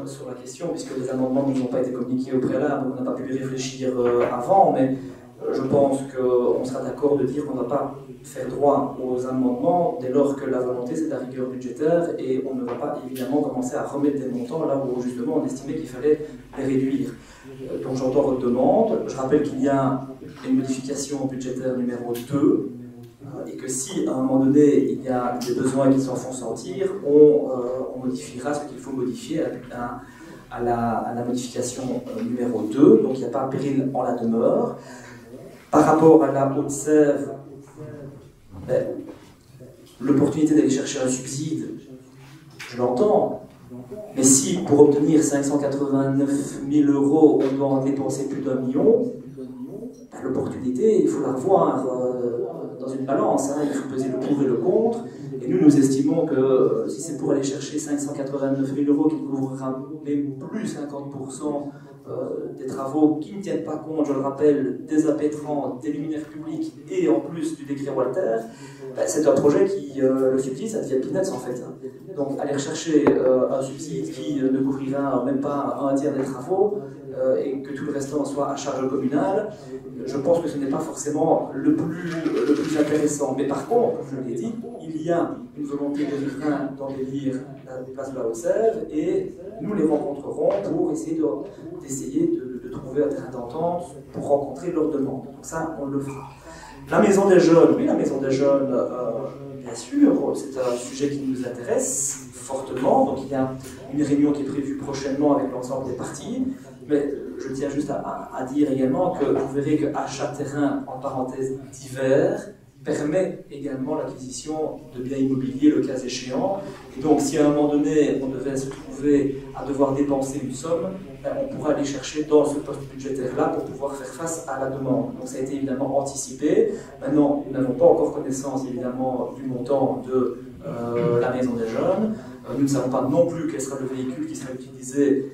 Sur la question, puisque les amendements ne nous ont pas été communiqués au préalable, donc on n'a pas pu y réfléchir avant, mais je pense qu'on sera d'accord de dire qu'on ne va pas faire droit aux amendements dès lors que la volonté c'est de la rigueur budgétaire et on ne va pas évidemment commencer à remettre des montants là où justement on estimait qu'il fallait les réduire. Donc j'entends votre demande. Je rappelle qu'il y a une modification budgétaire numéro 2 et que si à un moment donné il y a des besoins qui s'en font sentir, on modifiera ce qu'il faut modifier à la modification numéro 2, donc il n'y a pas péril en la demeure. Par rapport à la Haute-Sèvre, l'opportunité d'aller chercher un subside, je l'entends, mais si pour obtenir 589 000 €, on doit en dépenser plus d'1 million, l'opportunité, il faut la revoir dans une balance, hein. Il faut peser le pour et le contre, et nous estimons que si c'est pour aller chercher 589 000 € qui couvrira même plus 50% des travaux qui ne tiennent pas compte, je le rappelle, des impétrants, des luminaires publics et en plus du décret Walter, c'est un projet qui, le subside, ça devient peanuts en fait. Donc aller rechercher un subside qui ne couvrira même pas un tiers des travaux et que tout le restant soit à charge communale, je pense que ce n'est pas forcément le plus intéressant. Mais par contre, comme je l'ai dit, il y a une volonté des riverains d'embellir la place de la Haute-Sèvre et nous les rencontrerons pour essayer de trouver un terrain d'entente pour rencontrer leurs demandes. Donc ça, on le fera. La maison des jeunes, oui, la maison des jeunes, bien sûr, c'est un sujet qui nous intéresse fortement. Donc il y a une réunion qui est prévue prochainement avec l'ensemble des parties. Mais je tiens juste à dire également que vous verrez que achat terrain, en parenthèse, divers, permet également l'acquisition de biens immobiliers le cas échéant. Et donc si à un moment donné on devait se trouver à devoir dépenser une somme, on pourra aller chercher dans ce poste budgétaire-là pour pouvoir faire face à la demande. Donc ça a été évidemment anticipé. Maintenant, nous n'avons pas encore connaissance évidemment du montant de la maison des jeunes. Nous ne savons pas non plus quel sera le véhicule qui sera utilisé,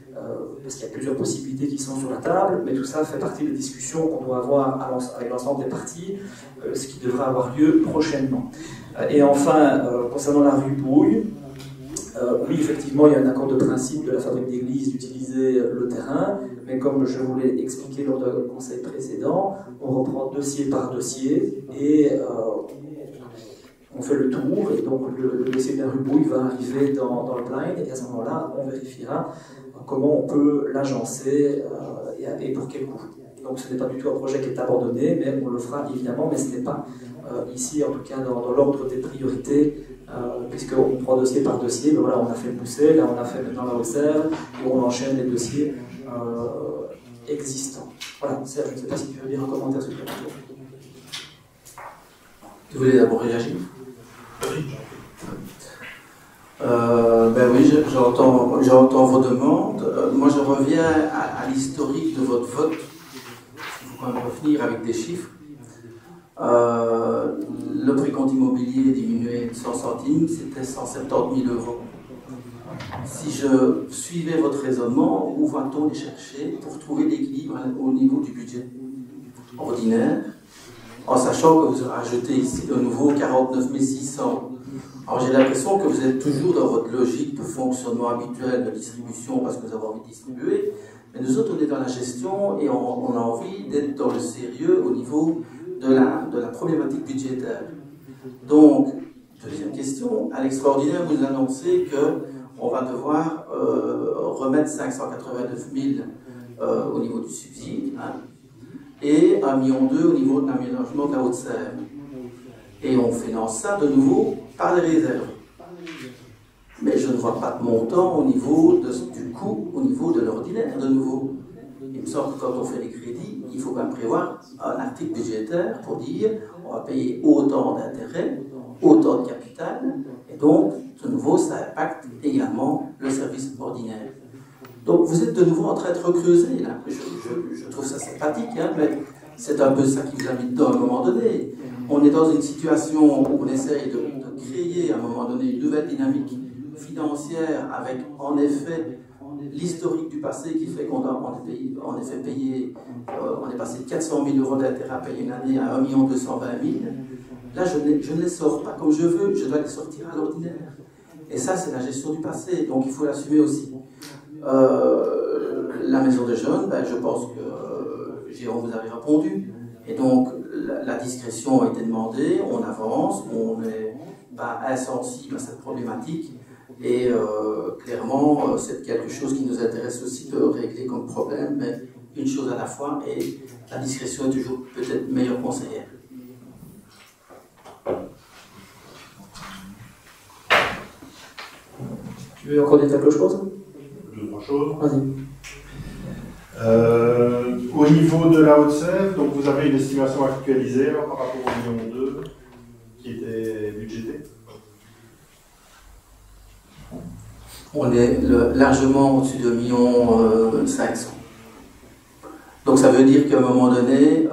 parce qu'il y a plusieurs possibilités qui sont sur la table, mais tout ça fait partie des discussions qu'on doit avoir avec l'ensemble des parties, ce qui devra avoir lieu prochainement. Et enfin, concernant la rue Bouille, oui, effectivement, il y a un accord de principe de la fabrique d'église d'utiliser le terrain, mais comme je vous l'ai expliqué lors d'un conseil précédent, on reprend dossier par dossier et on fait le tour, et donc le dossier de la rubouille va arriver dans le blind, et à ce moment-là, on vérifiera comment on peut l'agencer et pour quel coût. Donc ce n'est pas du tout un projet qui est abandonné, mais on le fera évidemment, mais ce n'est pas ici, en tout cas dans l'ordre des priorités, puisqu'on prend dossier par dossier. Mais voilà, on a fait le Poussé, là on a fait maintenant la Haute-Sèvre, et on enchaîne les dossiers existants. Voilà, Serge, je ne sais pas si tu veux dire un commentaire supplémentaire. Tu voulais d'abord réagir? Ben oui, j'entends vos demandes. Moi, je reviens à l'historique de votre vote. Il faut quand même revenir avec des chiffres. Le précompte immobilier diminué de 100 centimes, c'était 170 000 €. Si je suivais votre raisonnement, où va-t-on les chercher pour trouver l'équilibre au niveau du budget ordinaire, en sachant que vous rajoutez ici de nouveau 49 600. Alors j'ai l'impression que vous êtes toujours dans votre logique de fonctionnement habituel de distribution parce que vous avez envie de distribuer, mais nous autres on est dans la gestion et on a envie d'être dans le sérieux au niveau de la problématique budgétaire. Donc, deuxième question, à l'extraordinaire vous annoncez qu'on va devoir remettre 589 000 au niveau du subside, hein, et 1,2 million au niveau de l'aménagement de la Haute-Sèvre. Et on finance ça de nouveau par les réserves. Mais je ne vois pas de montant au niveau du coût, au niveau de l'ordinaire de nouveau. Il me semble que quand on fait les crédits, il faut quand même prévoir un article budgétaire pour dire on va payer autant d'intérêts, autant de capital, et donc de nouveau ça impacte également le service ordinaire. Donc vous êtes de nouveau en train de recreuser là. Je trouve ça sympathique, hein, mais c'est un peu ça qui vous a mis dedans à un moment donné. On est dans une situation où on essaye de créer à un moment donné une nouvelle dynamique financière avec en effet l'historique du passé qui fait qu'on a en effet payé, on est passé de 400 000 € d'intérêt à payer une année à 1 220 000. Là je ne les sors pas comme je veux, je dois les sortir à l'ordinaire. Et ça c'est la gestion du passé, donc il faut l'assumer aussi. La maison des jeunes, ben, je pense que Jérôme vous avait répondu. Et donc, la discrétion a été demandée, on avance, on n'est pas insensible à cette problématique. Et clairement, c'est quelque chose qui nous intéresse aussi de régler comme problème, mais une chose à la fois, et la discrétion est toujours peut-être meilleure conseillère. Tu veux encore dire quelque chose? Deux, trois choses. Vas-y. Au niveau de la Haute-Sèvre, donc vous avez une estimation actualisée alors, par rapport au 1,2 million qui était budgété? On est largement au-dessus de 1,5 million. Donc ça veut dire qu'à un moment donné,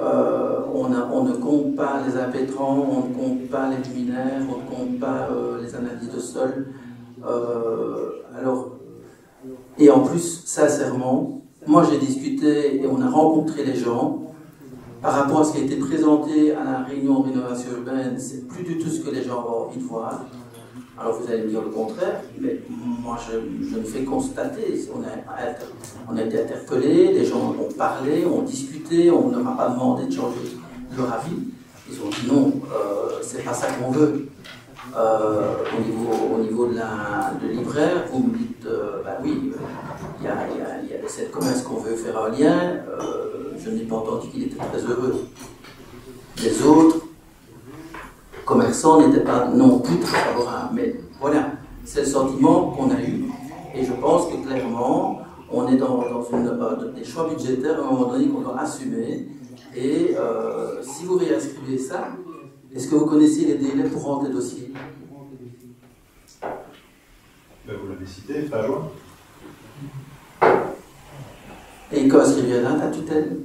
on ne compte pas les impétrants, on ne compte pas les luminaires, on ne compte pas les analyses de sol. Et en plus, sincèrement, moi j'ai discuté et on a rencontré les gens par rapport à ce qui a été présenté à la réunion de rénovation urbaine, c'est plus du tout ce que les gens ont envie de voir. Alors vous allez me dire le contraire, mais moi je me fais constater, on a été interpellés, les gens ont parlé, ont discuté, on ne m'a pas demandé de changer leur avis. Ils ont dit non, c'est pas ça qu'on veut. Au niveau de libraire, vous me dites, bah oui, il y a des sites commerce qu'on veut faire un lien, je n'ai pas entendu qu'il était très heureux. Les autres commerçants n'étaient pas non plus très favorables, mais voilà, c'est le sentiment qu'on a eu, et je pense que clairement, on est dans des choix budgétaires à un moment donné qu'on doit assumer, et si vous réinscrivez ça, est-ce que vous connaissez les délais pour rendre les dossiers? Vous l'avez cité, fin juin. Et quand est-ce qu'il viendra ta tutelle?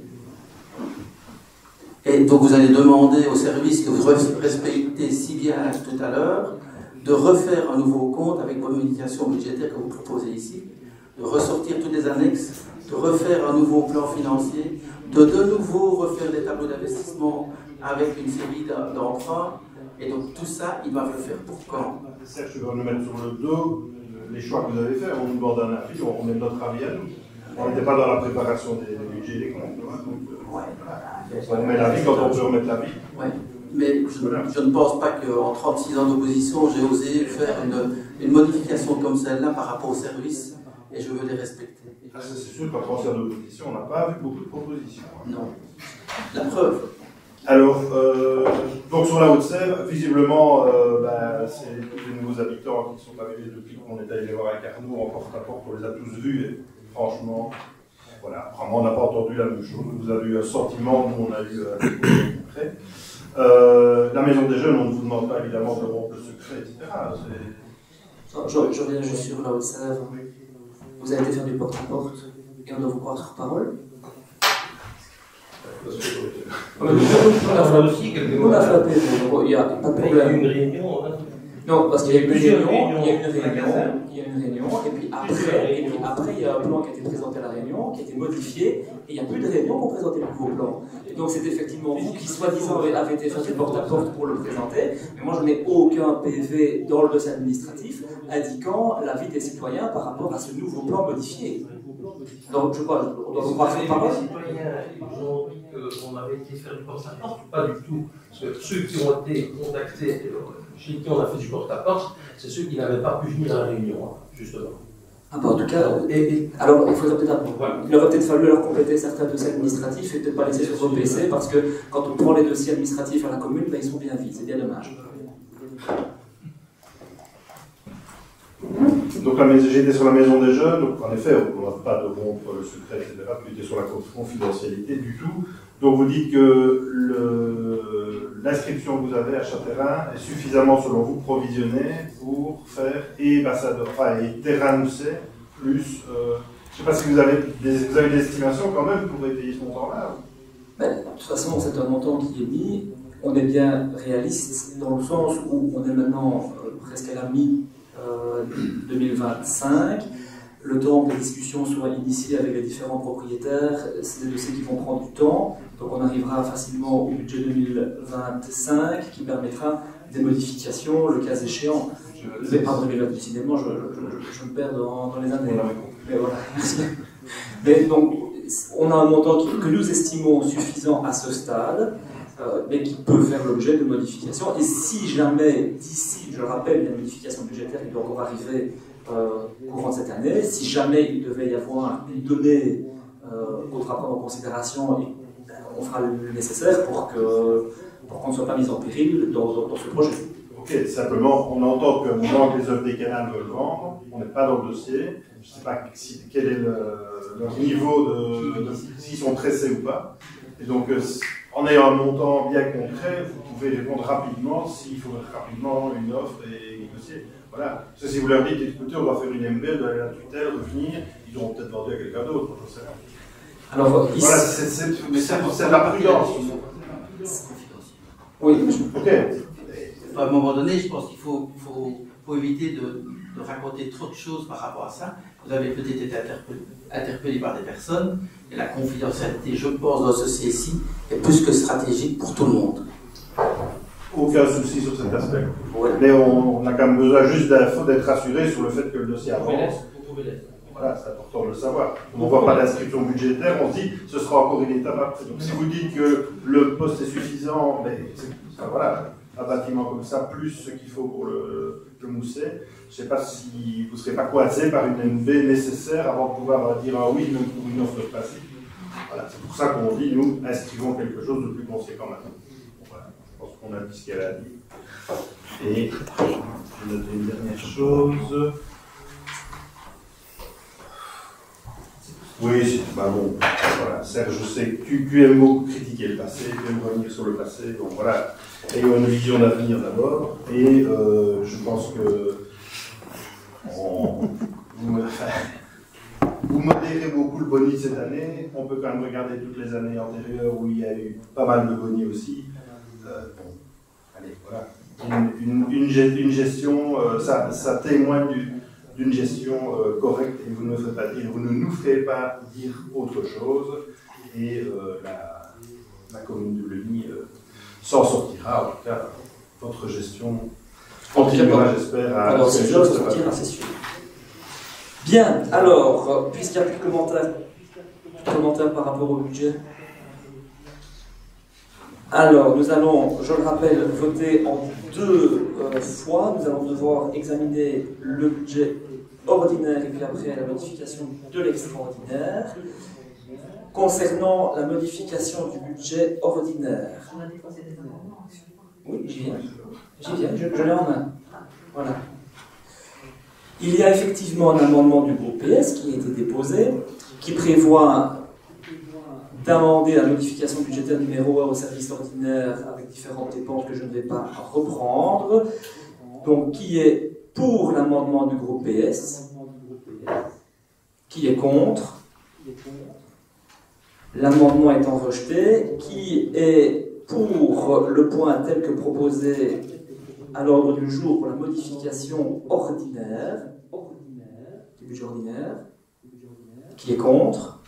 Et donc vous allez demander au service que vous respectez si bien tout à l'heure de refaire un nouveau compte avec vos modifications budgétaires que vous proposez ici, de ressortir toutes les annexes, de refaire un nouveau plan financier, de nouveau refaire des tableaux d'investissement avec une série d'emprunts. Et donc tout ça, ils doivent le faire pour quand? Serge, tu vas nous mettre sur le dos les choix que vous avez faits. On nous demande un avis, on met notre avis à nous. On n'était pas dans la préparation des budgets des comptes. Donc, on met l'avis quand on peut remettre l'avis. Ouais. mais je ne pense pas qu'en 36 ans d'opposition, j'ai osé faire une modification comme celle-là par rapport au service, et je veux les respecter. Ah, c'est sûr qu'en transfert d'opposition, on n'a pas vu beaucoup de propositions. Non. La preuve. Alors, donc sur la Haute-Sèvre, visiblement, c'est tous les nouveaux habitants qui sont arrivés depuis qu'on est allé les voir avec Arnaud en porte-à-porte, on les a tous vus, et franchement, voilà, vraiment, on n'a pas entendu la même chose. Vous avez eu un sentiment, nous on a eu un concret. La Maison des Jeunes, on ne vous demande pas évidemment de rompre le secret, etc. Je reviens juste sur la Haute-Sèvre. Vous avez été faire du porte-à-porte et on doit vous croire sur parole. On a fait un PV, il n'y a pas de problème. Il y a eu une réunion. Non, parce qu'il y a eu une réunion, et puis après, il y a un plan qui a été présenté à la réunion, qui a été modifié, et il n'y a plus de réunion pour présenter le nouveau plan. Et donc c'est effectivement vous qui, soi-disant, avez été faire du porte-à-porte pour le présenter, mais moi je n'ai aucun PV dans le dossier administratif indiquant l'avis des citoyens par rapport à ce nouveau plan modifié. Donc je crois, on doit vous croire sur parole. Les citoyens, ils ont dit qu'on avait été faire du porte-à-porte, pas du tout. Parce que ceux qui ont été contactés, chez qui on a fait du porte-à-porte, c'est ceux qui n'avaient pas pu venir à la réunion, justement. Ah bah en tout cas, alors il faudrait peut-être, il aurait peut-être fallu leur compléter certains dossiers administratifs et peut-être pas laisser sur son PC, parce que quand on prend les dossiers administratifs à la commune, ben, ils sont bien vides, c'est bien dommage. Donc j'ai été sur la Maison des Jeunes, donc en effet, on ne va pas de rompre le secret, etc., puis était sur la confidentialité du tout. Donc vous dites que l'inscription que vous avez à Châtelain est suffisamment, selon vous, provisionnée pour faire et terrain Mousset, plus... je ne sais pas si vous avez des estimations quand même pour payer ce montant-là. Ben, de toute façon, c'est un montant qui est mis. On est bien réaliste dans le sens où on est maintenant presque à la mi-2025. Le temps que les discussions soient initiées avec les différents propriétaires, c'est des dossiers qui vont prendre du temps. Donc on arrivera facilement au budget 2025 qui permettra des modifications, le cas échéant. Décidément, je me perds dans les années. Mais voilà, merci. Mais donc, on a un montant que nous estimons suffisant à ce stade, mais qui peut faire l'objet de modifications. Et si jamais, d'ici, je rappelle, il y a une modification budgétaire qui doit encore arriver courant de cette année, si jamais il devait y avoir une donnée autre à prendre en considération, on fera le nécessaire pour qu'on ne soit pas mis en péril dans ce projet. Ok, simplement, on entend qu'au moment que les œuvres des canals veulent vendre, on n'est pas dans le dossier. Je ne sais pas quel est leur niveau s'ils sont pressés ou pas. Et donc, en ayant un montant bien concret, vous pouvez répondre rapidement s'il faut rapidement une offre et négocier. Voilà. Parce que si vous leur dites, écoutez, on va faire une MB, de la tutelle, revenir, ils auront peut-être vendu à quelqu'un d'autre, je ne sais pas. Alors, voilà, c'est de la prudence. Oui, ok. À un moment donné, je pense qu'il faut éviter de raconter trop de choses par rapport à ça. Vous avez peut-être été interpellé par des personnes, et la confidentialité, je pense, dans ce dossier-ci, est plus que stratégique pour tout le monde. Aucun souci sur cet aspect. Ouais. Mais on a quand même besoin juste d'être rassuré sur le fait que le dossier avance. Vous pouvez l'être. Voilà, c'est important de le savoir. On ne voit pas d'inscription budgétaire, on se dit ce sera encore une étape après. Donc si vous dites que le poste est suffisant, mais voilà, un bâtiment comme ça, plus ce qu'il faut pour le Mousset, je ne sais pas si vous ne serez pas coincé par une MB nécessaire avant de pouvoir dire un oui, même pour une offre de principe. Voilà, c'est pour ça qu'on dit, nous, inscrivons quelque chose de plus conséquent maintenant. Voilà, je pense qu'on a dit ce qu'elle a dit. Et je vais noter une dernière chose. Oui, bah bon, voilà, Serge, je sais que tu aimes beaucoup critiquer le passé, tu aimes revenir sur le passé, donc voilà, ayons une vision d'avenir d'abord, et je pense que vous modérez beaucoup le boni cette année, on peut quand même regarder toutes les années antérieures où il y a eu pas mal de boni aussi. Bon, allez, voilà, une gestion, ça témoigne d'une gestion correcte, et vous ne nous ferez pas dire autre chose, et la commune de Leuny s'en sortira. En tout cas, votre gestion continuera, j'espère, à sortir, c'est sûr. Bien, alors, puisqu'il n'y a plus de commentaires par rapport au budget. Alors, nous allons, je le rappelle, voter en deux fois. Nous allons devoir examiner le budget ordinaire et puis après la modification de l'extraordinaire. Concernant la modification du budget ordinaire. Oui, j'y viens. Je l'ai en main. Voilà. Il y a effectivement un amendement du groupe PS qui a été déposé, qui prévoit d'amender la modification budgétaire numéro 1 au service ordinaire avec différentes dépenses que je ne vais pas reprendre. Donc, qui est pour l'amendement du groupe PS? Qui est contre? L'amendement étant rejeté, qui est pour le point tel que proposé à l'ordre du jour pour la modification ordinaire, du budget ordinaire, qui est contre?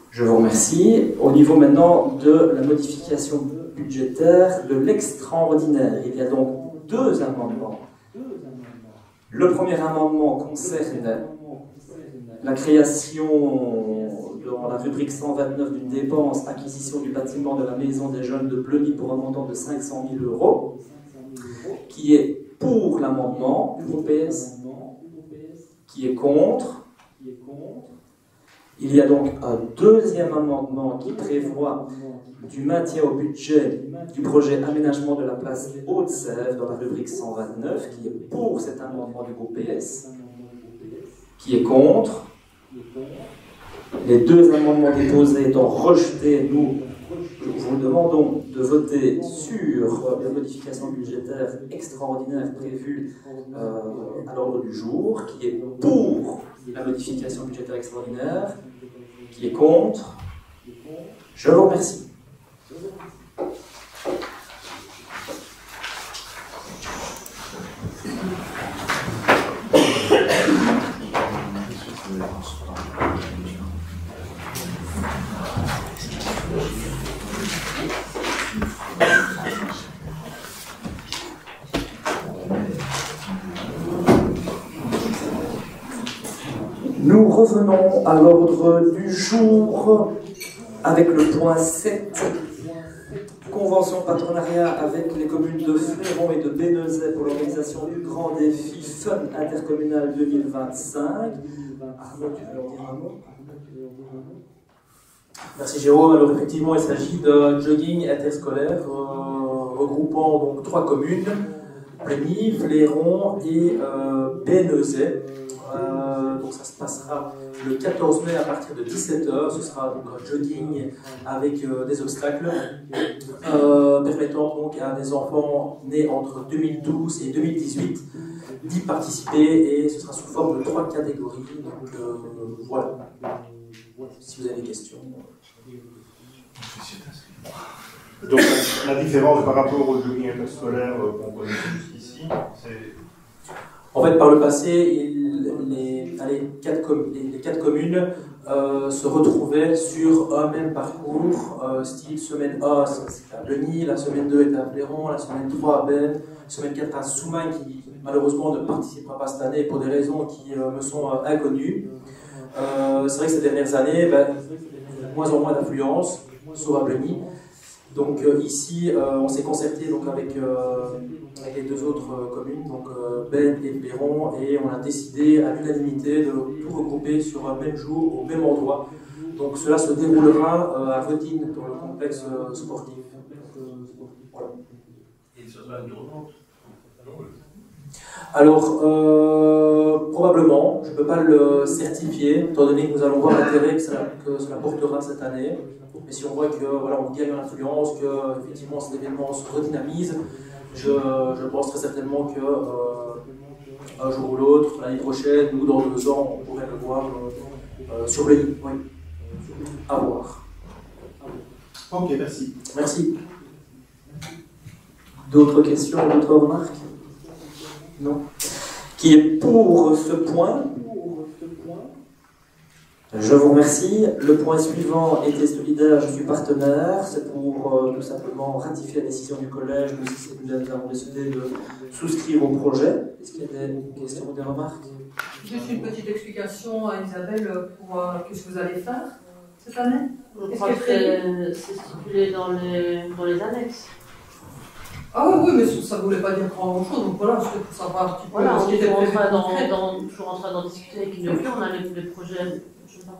Je vous remercie. Au niveau maintenant de la modification budgétaire de l'extraordinaire, il y a donc deux amendements. Le premier amendement concerne la création dans la rubrique 129 d'une dépense acquisition du bâtiment de la maison des jeunes de Bleuny pour un montant de 500 000 €, qui est pour l'amendement du groupe PS, qui est contre. Il y a donc un deuxième amendement qui prévoit du maintien au budget du projet aménagement de la place Haute-Sèvres dans la rubrique 129, qui est pour cet amendement du groupe PS, qui est contre. Les deux amendements déposés étant rejetés, nous vous demandons de voter sur la modification budgétaire extraordinaire prévue à l'ordre du jour, qui est pour la modification budgétaire extraordinaire, qui est contre. Je vous remercie. Nous revenons à l'ordre du jour avec le point 7, convention de partenariat avec les communes de Fléron et de Bénezet pour l'organisation du grand défi Fun Intercommunal 2025. Arnaud, tu veux leur dire un mot? Merci Jérôme. Alors effectivement, il s'agit d'un jogging interscolaire regroupant donc 3 communes, Bleuny, Fléron et Bénezet. Donc ça se passera le 14 mai à partir de 17 h. Ce sera donc un jogging avec des obstacles permettant donc à des enfants nés entre 2012 et 2018 d'y participer, et ce sera sous forme de 3 catégories. Donc voilà. Si vous avez des questions. Donc la différence par rapport au jogging interscolaire qu'on connaît jusqu'ici, c'est... En fait, par le passé, les 4 communes se retrouvaient sur un même parcours, style semaine 1, c'était à Bleuny, la semaine 2 était à Fléron, la semaine 3 à Ben, semaine 4 à Soumagne, qui malheureusement ne participera pas cette année pour des raisons qui me sont inconnues. C'est vrai que ces dernières années, de moins en moins d'affluence, sauf à Bleuny. Donc ici, on s'est concerté donc, avec les 2 autres communes, donc Ben et Fléron, et on a décidé à l'unanimité de tout regrouper sur un même jour, au même endroit. Donc cela se déroulera à Votine, dans le complexe sportif. Voilà. Et ce sera une journée? Alors, probablement, je ne peux pas le certifier, étant donné que nous allons voir l'intérêt que cela portera cette année. Mais si on voit que voilà, on gagne en influence, que effectivement cet événement se redynamise, je pense très certainement que un jour ou l'autre, l'année prochaine ou dans 2 ans, on pourrait le voir sur le lit. Oui. À voir. Ok, merci. Merci. D'autres questions, d'autres remarques? Non. Qui est pour ce point? Je vous remercie. Le point suivant était solidaire, je suis partenaire. C'est pour tout simplement ratifier la décision du collège. Nous avons décidé de souscrire au projet. Est-ce qu'il y a des questions ou des remarques? Juste une petite explication à Isabelle pour qu'est-ce que vous allez faire cette année? Je crois que c'est stipulé dans les annexes. Ah oui, mais ça ne voulait pas dire grand chose, donc voilà, c'était pour savoir un petit peu Voilà, ce on qui est était toujours prévu. toujours en train d'en discuter avec Innocu, on a les projets, je ne sais pas.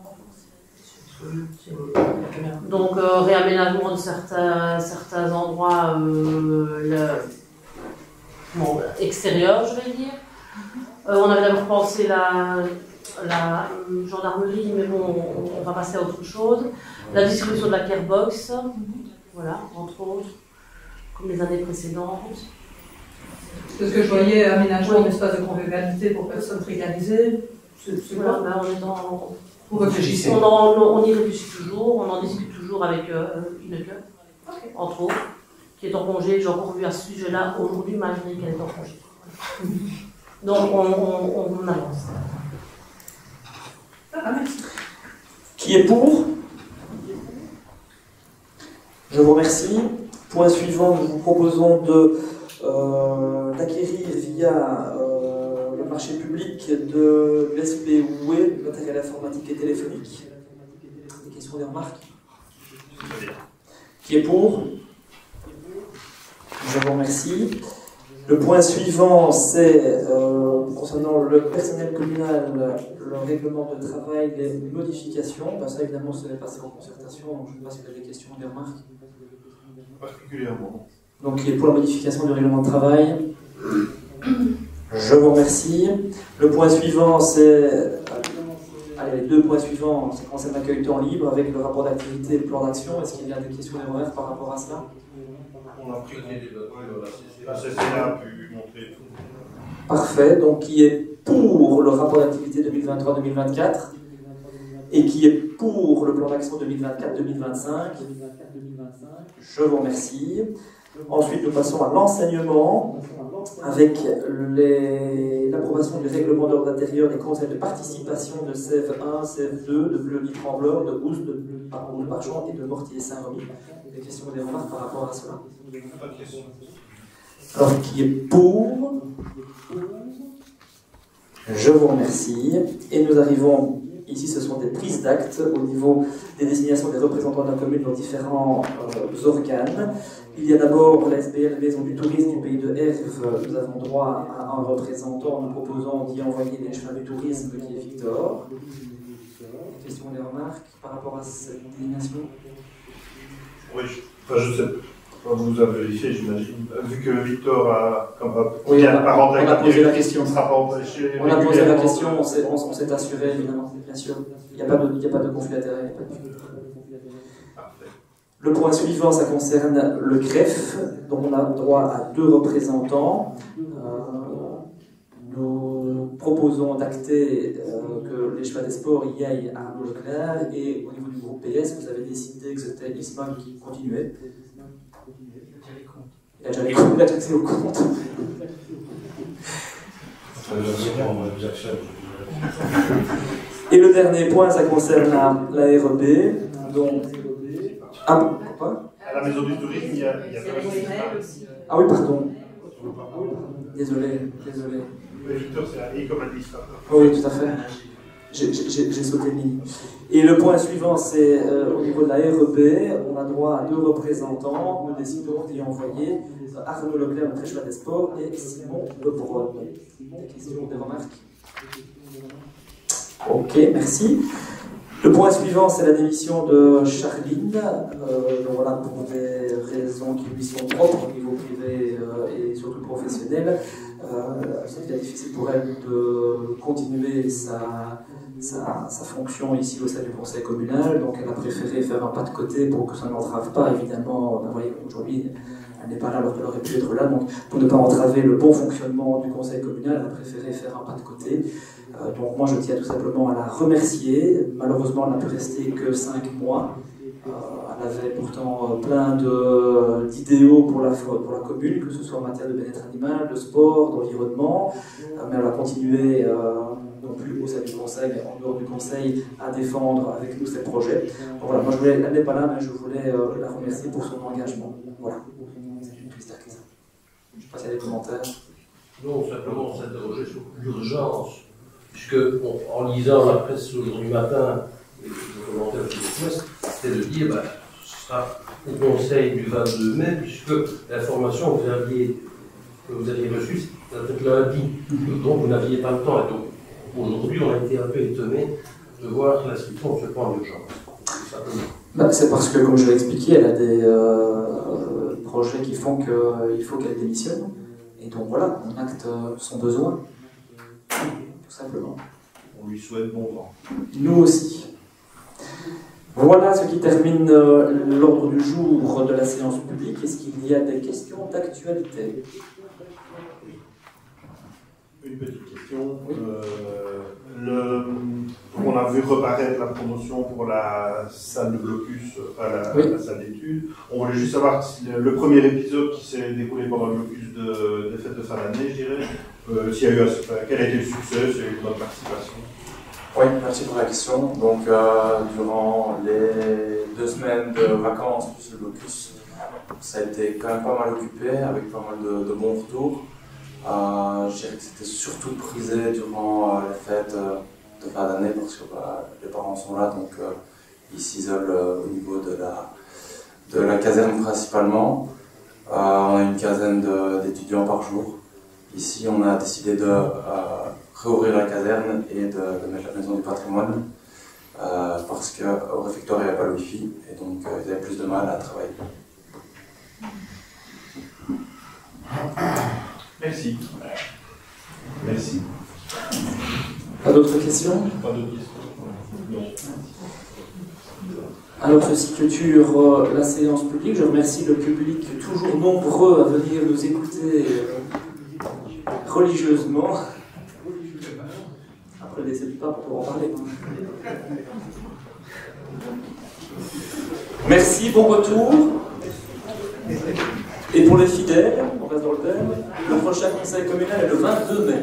Donc réaménagement de certains endroits extérieurs, je vais dire. On avait d'abord pensé la gendarmerie, mais bon, on va passer à autre chose. La distribution de la carebox, voilà, entre autres, comme les années précédentes. Parce que je voyais aménagement d'espace de convivialité pour personnes précarisées. C'est Voilà, quoi? ben, on est dans... Vous réfléchissez. On y réfléchit toujours, on en discute toujours avec Innocu, Ok. entre autres, qui est en congé. J'ai encore vu à ce sujet-là aujourd'hui, malgré qu'elle est en congé. Donc on avance. Ah, merci. Qui est pour? Je vous remercie. Point suivant, nous vous proposons d'acquérir via le marché public de l'SPUE, le matériel informatique et téléphonique. Des questions, des remarques? Qui est pour? Je vous remercie. Le point suivant, c'est concernant le personnel communal, le règlement de travail, les modifications. Ben, ça, évidemment, ça va passer en concertation. Donc, je ne sais pas si vous avez des questions ou des remarques. Particulièrement. Donc, il est pour la modification du règlement de travail. Je vous remercie. Le point suivant, c'est... Allez, les deux points suivants, ça concerne l'accueil temps libre avec le rapport d'activité et le plan d'action. Est-ce qu'il y a des questions et des remarques par rapport à cela? On a pris la CCA a pu montrer tout. Parfait. Donc, qui est pour le rapport d'activité 2023-2024 et qui est pour le plan d'action 2024-2025? Je vous remercie. Ensuite, nous passons à l'enseignement avec l'approbation du règlement d'ordre intérieur des conseils de participation de CEV1, CEV2, de Bleuny-Trembleur, de Oust, de Marchand et de Mortier-Saint-Remy. Des questions ou des remarques par rapport à cela? Pas de question. Alors, qui est pour? Je vous remercie. Et nous arrivons, ici ce sont des prises d'actes au niveau des désignations des représentants de la commune dans différents organes. Il y a d'abord la SBL Maison du Tourisme du Pays de Herve. Nous avons droit à un représentant. Nous proposons d'y envoyer les chemins du tourisme qui est Victor. Des questions ou des remarques par rapport à cette désignation? Oui, je sais. Vous avez vérifié, j'imagine. Vu que Victor a Oui, on a posé la question. Il ne sera pas empêché. On a posé la question, on s'est assuré, évidemment, bien sûr. Il n'y a pas de conflit d'intérêt. Le point suivant, ça concerne le greffe, dont on a droit à 2 représentants. Nous proposons d'acter que les chevaux des sports y aillent à Arnaud Leclerc, et au niveau du groupe PS, vous avez décidé que c'était Isma qui continuait. Il a déjà les comptes, il a déjà accès aux comptes. Et le dernier point, ça concerne la REB. Donc, quoi? À la Maison du Tourisme, il y a aussi. Ah oui, pardon. Désolé. Mais Victor, c'est un I comme administrateur. Oui, tout à fait. J'ai sauté une ligne. Et le point suivant, c'est au niveau de la REB, on a droit à 2 représentants. Nous décidons d'y envoyer Arnaud Leclerc, notre cheval des sports, et Simon Lebron. Des questions, des remarques? Ok, merci. Le point suivant, c'est la démission de Charline. Donc voilà, pour des raisons qui lui sont propres au niveau privé et surtout professionnel. C'était difficile pour elle de continuer sa fonction ici au sein du conseil communal. Donc elle a préféré faire un pas de côté pour que ça n'entrave pas, évidemment. Vous voyez, aujourd'hui, elle n'est pas là alors qu'elle aurait pu être là. Donc pour ne pas entraver le bon fonctionnement du conseil communal, elle a préféré faire un pas de côté. Donc moi je tiens tout simplement à la remercier. Malheureusement elle n'a pu rester que 5 mois. Elle avait pourtant plein d'idéaux pour la commune, que ce soit en matière de bien-être animal, de sport, d'environnement, mais elle a continué, non plus au sein du conseil, mais en dehors du conseil, à défendre avec nous ces projets. Donc voilà, moi elle n'est pas là, mais je voulais la remercier pour son engagement. Voilà. C'est une triste acte. Je ne sais pas s'il y a des commentaires. Non, simplement s'interroger sur l'urgence, puisque en lisant la presse aujourd'hui matin, le commentaire du business, c'était de dire, bah, ce sera au conseil du 22 mai, puisque l'information que vous aviez reçue, c'était peut-être lundi, donc vous n'aviez pas le temps. Et donc, aujourd'hui, on a été un peu étonnés de voir l'inscription de ce point d'urgence. C'est parce que, comme je l'ai expliqué, elle a des projets qui font qu'il faut qu'elle démissionne. Et donc voilà, on acte son besoin, tout simplement. On lui souhaite bon vent. Nous aussi. Voilà ce qui termine l'ordre du jour de la séance publique. Est-ce qu'il y a des questions d'actualité? Une petite question. Oui. On a vu reparaître la promotion pour la salle de blocus, la salle d'études. On voulait juste savoir si le premier épisode qui s'est déroulé pendant le blocus des fêtes de fin d'année, je dirais, quel a été le succès, s'il y a eu une bonne participation. Oui, merci pour la question. Donc, durant les 2 semaines de vacances plus le blocus, ça a été quand même pas mal occupé, avec pas mal de bons retours. Je dirais que c'était surtout prisé durant les fêtes de fin d'année parce que les parents sont là, donc ils s'isolent au niveau de la caserne principalement. On a une quinzaine d'étudiants par jour. Ici, on a décidé de réouvrir la caserne et de mettre la maison du patrimoine parce qu'au réfectoire il n'y avait pas le wifi et donc ils avaient plus de mal à travailler. Merci. Merci. Pas d'autres questions? Pas d'autres questions? Non. Alors, ceci clôture la séance publique. Je remercie le public toujours nombreux à venir nous écouter religieusement. Après le décès du pape, on pourra en parler. Merci, bon retour. Et pour les fidèles, on reste dans le thème, le prochain conseil communal est le 22 mai.